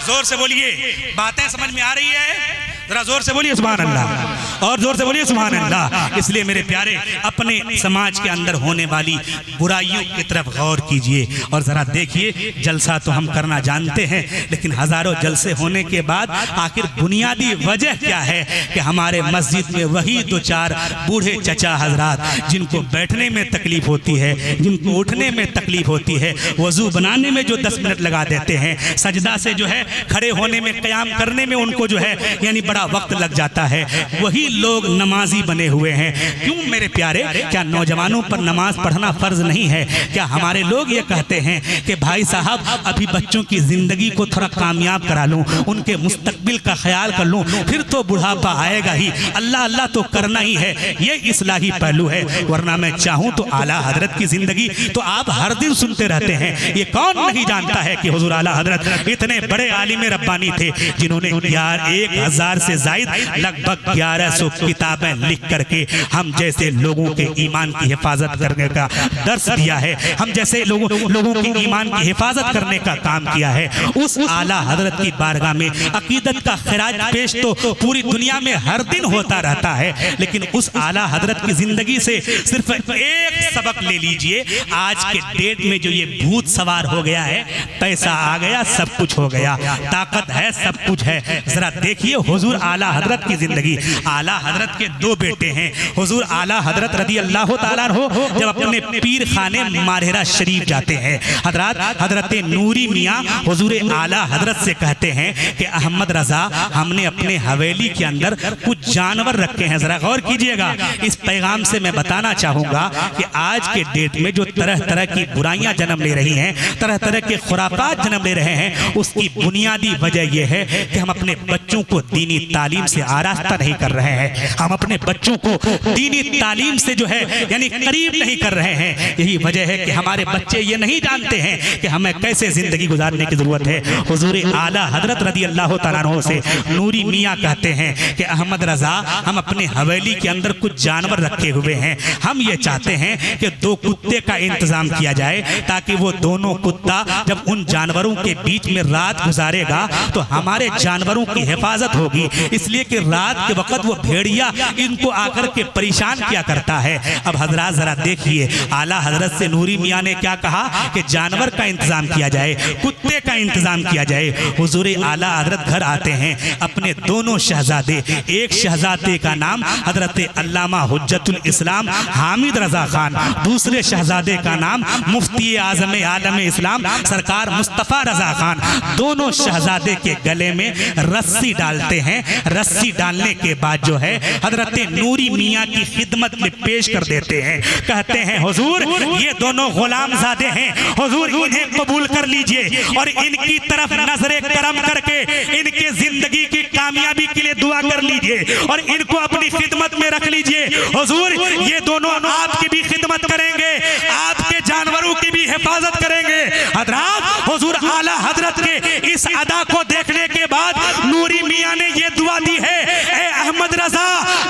जोर से बोलिए, बातें समझ में आ रही है? जरा जोर से बोलिए सुभान अल्लाह, और जोर से बोलिए सुभान अल्लाह। इसलिए मेरे प्यारे, अपने समाज के अंदर होने वाली बुराइयों की तरफ गौर कीजिए और जरा देखिए। जलसा तो हम करना जानते हैं, लेकिन हजारों जलसे होने के बाद आखिर बुनियादी वजह क्या है कि हमारे मस्जिद में वही 2-4 बूढ़े चचा हजरात जिनको बैठने में तकलीफ होती है, जिनको उठने में तकलीफ होती है, वजू बनाने में जो 10 मिनट लगा देते हैं, सजदा से जो है खड़े होने में, क़याम करने में उनको जो है यानी वक्त लग जाता है, वही लोग नमाजी बने हुए हैं। क्यों मेरे प्यारे, क्या नौजवानों पर नमाज पढ़ना फर्ज नहीं है? क्या हमारे लोग ये कहते हैं कि भाई साहब अभी बच्चों की जिंदगी को थोड़ा कामयाब करा लूं, उनके मुस्तकबिल का ख्याल कर लूं, फिर तो बुढ़ापा आएगा ही, अल्लाह अल्लाह तो करना ही है। ये इस्लाही पहलू है, वरना मैं चाहूं तो आला हजरत की जिंदगी तो आप हर दिन सुनते रहते हैं। ये कौन नहीं जानता है कि हुजूर आला हजरत इतने बड़े आलिम रब्बानी थे जिन्होंने 1000 से जायद लगभग 1100 किताबें लिख करके हम जैसे लोगों के ईमान की हिफाजत करने का दर्स दिया है, हम जैसे लोगों के ईमान की हिफाजत करने का काम किया है। उस आला हजरत की बारगाह में अकीदत का खिराज पेश तो पूरी दुनिया में हर दिन होता रहता है, लेकिन उस आला हजरत की जिंदगी से सिर्फ एक सबक ले लीजिए। आज के डेट में जो ये भूत सवार हो गया है, पैसा आ गया सब कुछ हो गया, ताकत है सब कुछ है। जरा देखिए हुजूर आला हजरत की जिंदगी। आला हजरत के 2 बेटे हैं। हुजूर आला हजरत रदी अल्लाह ताला हो जब अपने पीर खाने मारहरा शरीफ जाते हैं, हजरत नूरी मियाँ हुजूर आला हजरत से कहते हैं कि अहमद रजा, हमने अपने हवेली के अंदर कुछ जानवर रखे हैं। जरा गौर कीजिएगा, इस पैगाम से मैं बताना चाहूंगा कि आज के डेट में जो तरह तरह की बुराइयां जन्म ले रही हैं, तरह तरह के खुराफात जन्म ले रहे हैं, उसकी बुनियादी वजह यह है कि हम अपने बच्चों को दीनी तालीम से आरास्ता नहीं कर रहे हैं। हम अपने बच्चों को दीनी तालीम से जो है यानी करीब नहीं कर रहे हैं। यही वजह है कि हमारे बच्चे ये नहीं जानते हैं कि हमें कैसे जिंदगी गुजारने की जरूरत है। हुजूर आला हजरत रदी अल्लाह तआला अन्हु से नूरी मियाँ कहते हैं कि अहमद रजा, हम अपने हवेली के अंदर कुछ जानवर रखे हुए हैं। हम ये चाहते हैं कि 2 कुत्ते का इंतजाम किया जाए, ताकि वो दोनों कुत्ता जब उन जानवरों के बीच में रात गुजारेगा तो हमारे जानवरों की हिफाजत होगी। इसलिए कि रात के वक्त वो भेड़िया इनको आकर के परेशान किया करता है। अब हजरात जरा देखिए, आला हजरत से नूरी मियाँ ने क्या कहा कि जानवर का इंतजाम किया जाए, कुत्ते का इंतजाम किया जाए। हुजूर आला हजरत घर आते हैं, अपने दोनों शहजादे, एक शहजादे का नाम हजरत अल्लामा हुज्जतुल इस्लाम हामिद रजा खान, दूसरे शहजादे का नाम मुफ्ती आजम आलम इस्लाम सरकार मुस्तफ़ा रजा खान। दोनों शहजादे के गले में रस्सी डालते हैं। रस्सी डालने के बाद जो है हजरत नूरी मियाँ की खिदमत में पेश कर देते हैं। कहते हैं हुजूर, ये दोनों गुलामजादे हैं, हुजूर इन्हें कबूल कर लीजिए और इनकी तरफ नजरे करम करके इनके जिंदगी की कामयाबी के लिए दुआ कर लीजिए और इनको अपनी खिदमत में रख लीजिए। हुजूर ये दोनों आपकी भी खिदमत करेंगे, आपके जानवरों की भी हिफाजत करेंगे। हजरात, हुजूर आला हजरत के इस अदा को देखने के बाद नूरी मियाँ ने ये दुआ दी है, ए अहमद रजा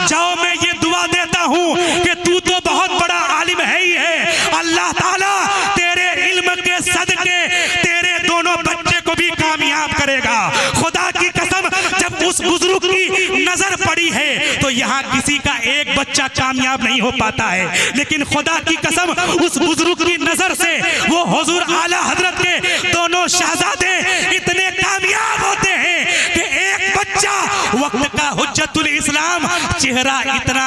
जाओ, मैं ये दुआ देता हूँ कि तू तो बहुत बड़ा आलिम है ही है, अल्लाह ताला तेरे इल्म के सदके तेरे दोनों बच्चे को भी कामयाब करेगा। खुदा की कसम, जब उस बुजुर्ग की नजर पड़ी है तो यहाँ किसी का एक बच्चा कामयाब नहीं हो पाता है, लेकिन खुदा की कसम उस बुजुर्ग की नजर से वो हुजूर आला हजरत के दोनों शहजादे इतने कामयाब होते हैं कि एक बच्चा वक्त का हुज्जतुल इस्लाम, चेहरा इतना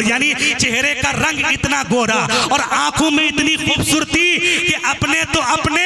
यानी चेहरे का रंग इतना गोरा और आंखों में इतनी खूबसूरती कि अपने तो अपने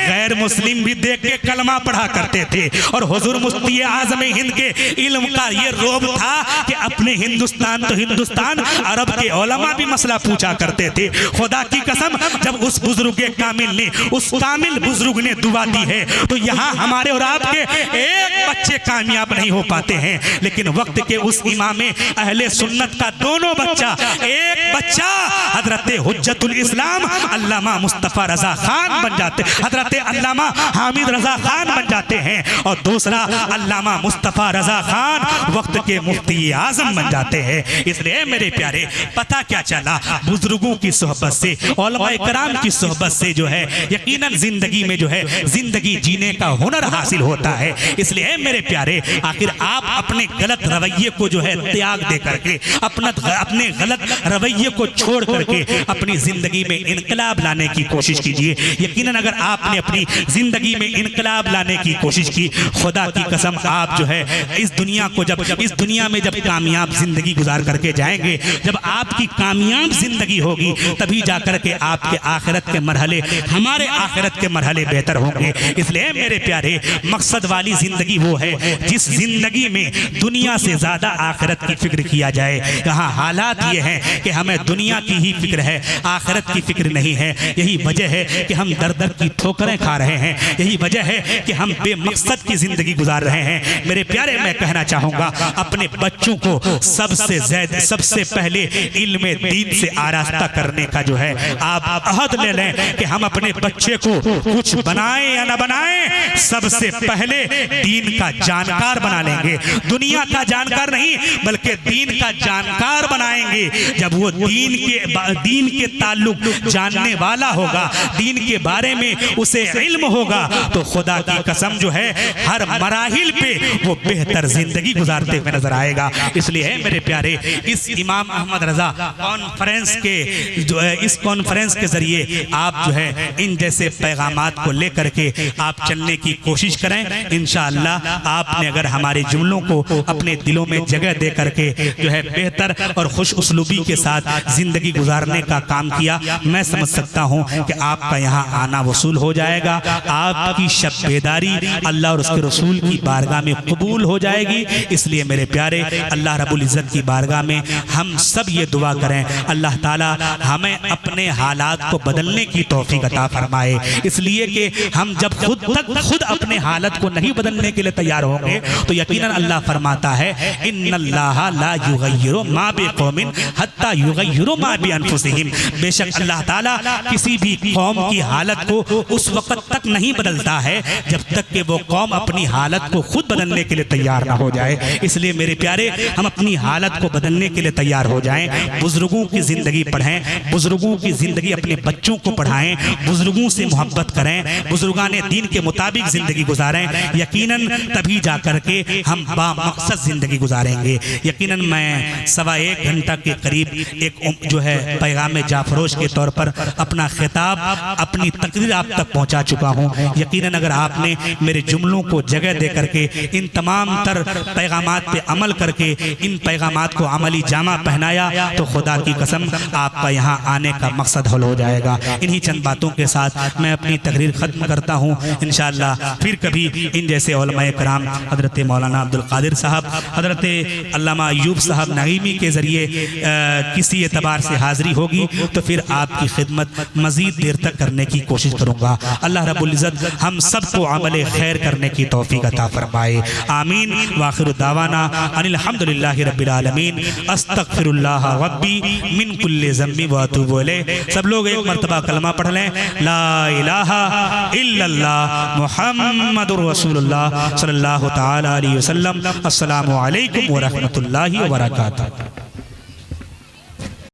गैर मुस्लिम भी देख के कलमा पढ़ा करते थे। और हुजूर मुफ्ती आजम हिंद के इल्म का ये रोब था कि अपने हिंदुस्तान तो हिंदुस्तान, अरब के उलमा भी मसला पूछा करते थे। खुदा की कसम, जब उस बुजुर्ग कामिल ने, उस कामिल बुजुर्ग ने दुआ दी है तो यहाँ हमारे और आपके एक बच्चे कामयाब नहीं हो पाते हैं, लेकिन वक्त के उस इमाम अहले सुन्नत का दोनों बच्चा, एक बच्चा हजरत हुज्जतुल इस्लाम अल्लामा मुस्तफ़ा रजा खान बन जाते, हजरत अल्लामा हामिद रजा खान बन जाते हैं, और दूसरा अल्लामा मुस्तफ़ा रजा खान वक्त के मुफ्ती आजम बन जाते हैं। इसलिए मेरे प्यारे, पता क्या चला, बुजुर्गों की सोहबत से, उलमाए कराम की सोहबत से जो है यकीनन जिंदगी में जो है जिंदगी जीने का हुनर हासिल होता है। इसलिए मेरे प्यारे, आखिर आप अपने गलत रवैये को जो है त्याग दे करके, अपने गलत रवैये को छोड़ करके अपनी जिंदगी में इनकलाब लाने की कोशिश कीजिए। यकीनन अगर आपने अपनी जिंदगी में इनकलाब लाने की कोशिश की, खुदा की कसम आप जो है इस दुनिया को जब इस दुनिया में जब कामयाब जिंदगी गुजार करके जाएंगे, जब आपकी कामयाब जिंदगी होगी, तभी जाकर के आपके आखिरत के मरहले, हमारे आखिरत के मरहले बेहतर होंगे। इसलिए मेरे प्यारे, मकसद वाली जिंदगी वो है जिस जिंदगी में दुनिया से ज्यादा आखिरत की फिक्र किया जाए। यहाँ हालात ये हैं कि हमें दुनिया की ही फिक्र है, आखिरत की फिक्र नहीं है। यही वजह है कि हम दर दर की ठोकरें खा रहे हैं, यही वजह है कि हम बेमकसद की जिंदगी गुजार रहे हैं। मेरे प्यारे, मैं कहना चाहूंगा, अपने बच्चों को सबसे पहले इल्म दीन से आरास्ता करने का जो है आप अहद ले लें कि हम अपने बच्चे को कुछ बनाएं या ना बनाएं, सबसे पहले दीन का जानकार बना बना लेंगे। दुनिया का जानकार नहीं बल्कि दीन का जानकार बनाएंगे। जब वो दीन के ताल्लुक जानने वाला होगा, दीन के बारे में उसे इल्म होगा, तो खुदा की कसम जो है हर मराहिल पे वो बेहतर जिंदगी गुजारते हुए नजर आएगा। इसलिए मेरे प्यारे, इस इमाम अहमद रजा कॉन्फ्रेंस के जो है, इस कॉन्फ्रेंस के जरिए आप जो है इन जैसे पैगामात को लेकर के आप चलने की कोशिश करें। इंशाअल्लाह आपने अगर हमारे जुमलों को अपने दिलों में जगह दे करके जो है बेहतर और खुश उसलूबी के साथ जिंदगी गुजारने का काम किया, मैं समझ सकता हूं कि आपका यहाँ आना वसूल हो जाएगा। आपकी शब बेदारी अल्लाह और उसके रसूल की बारगाह में कबूल हो जाएगी। इसलिए मेरे प्यारे, अल्लाह रब्बुल इज़्ज़त की बारगाह में हम सब ये दुआ करें, अल्लाह ताला हमें अपने हालात को बदलने की तौफीक अता फरमाए। इसलिए कि हम जब खुद अपने हालत को नहीं बदलने के लिए तैयार होंगे तो यकीनन अल्लाह फरमाता है इन्नल्लाहा ला युगय्यिरु मा बिकौमिन हत्ता युगय्यिरु मा बिअनफुसिहिम। बेशक अल्लाह ताला किसी भी कौम की हालत को उस वक्त तक नहीं बदलता है जब तक कि वो कौम अपनी हालत को खुद बदलने के लिए तैयार ना हो जाए। इसलिए मेरे प्यारे, हम अपनी हालत को बदलने के लिए तैयार हो जाएं। बुजुर्गों की जिंदगी पढ़ें, बुजुर्गों की जिंदगी अपने बच्चों को पढ़ाएं, बुजुर्गों से मोहब्बत करें, बुजुर्गाने दीन के मुताबिक जिंदगी गुजारें। यकीनन तभी जाकर के हम बामकसद जिंदगी गुजारेंगे। यकीनन मैं 1.25 घंटा के करीब एक जो है पैगाम जाफरोश के तौर पर अपना खिताब, अपनी तकरीर आप तक पहुंचा चुका हूं। यकीनन अगर आपने मेरे जुमलों को जगह दे करके इन तमाम तर पैगामात पे अमल करके इन पैगामात को अमली जामा पहनाया तो खुदा की कसम आपका यहाँ आने का मकसद हल हो जाएगा। इन्हीं चंद बातों के साथ मैं अपनी तकरीर ख़त्म करता हूँ। इंशाअल्लाह फिर कभी इन जैसे उलमाए कराम हज़रत मौलाना अब्दुल कादिर साहब, हज़रत अल्लामा अय्यूब साहब नईमी के ज़रिए किसी एतबार से हाज़िरी होगी तो फिर आपकी खिदमत मज़ीद देर तक करने की कोशिश करूँगा। अल्लाह रब्बुल इज़्ज़त हम सबको अमल खैर करने की तौफीक अता फरमाए। आमीन। वाखिर दावाना अनिल हम्दुलिल्लाहि रब्बिल आलमीन। अस्तगफिरुल्लाह रब्बी मिन कुल्लि ज़म्बि व अतूबु इलैह। सब लोग एक मरतबा कलमा पढ़ लें, ला इलाहा इल्लल्लाह मुहम्मदुर रसूलुल्लाह सल्लल्लाहु तआला अलैहि वसल्लम। अस्सलामु अलैकुम व रहमतुल्लाहि व बरकातुहू।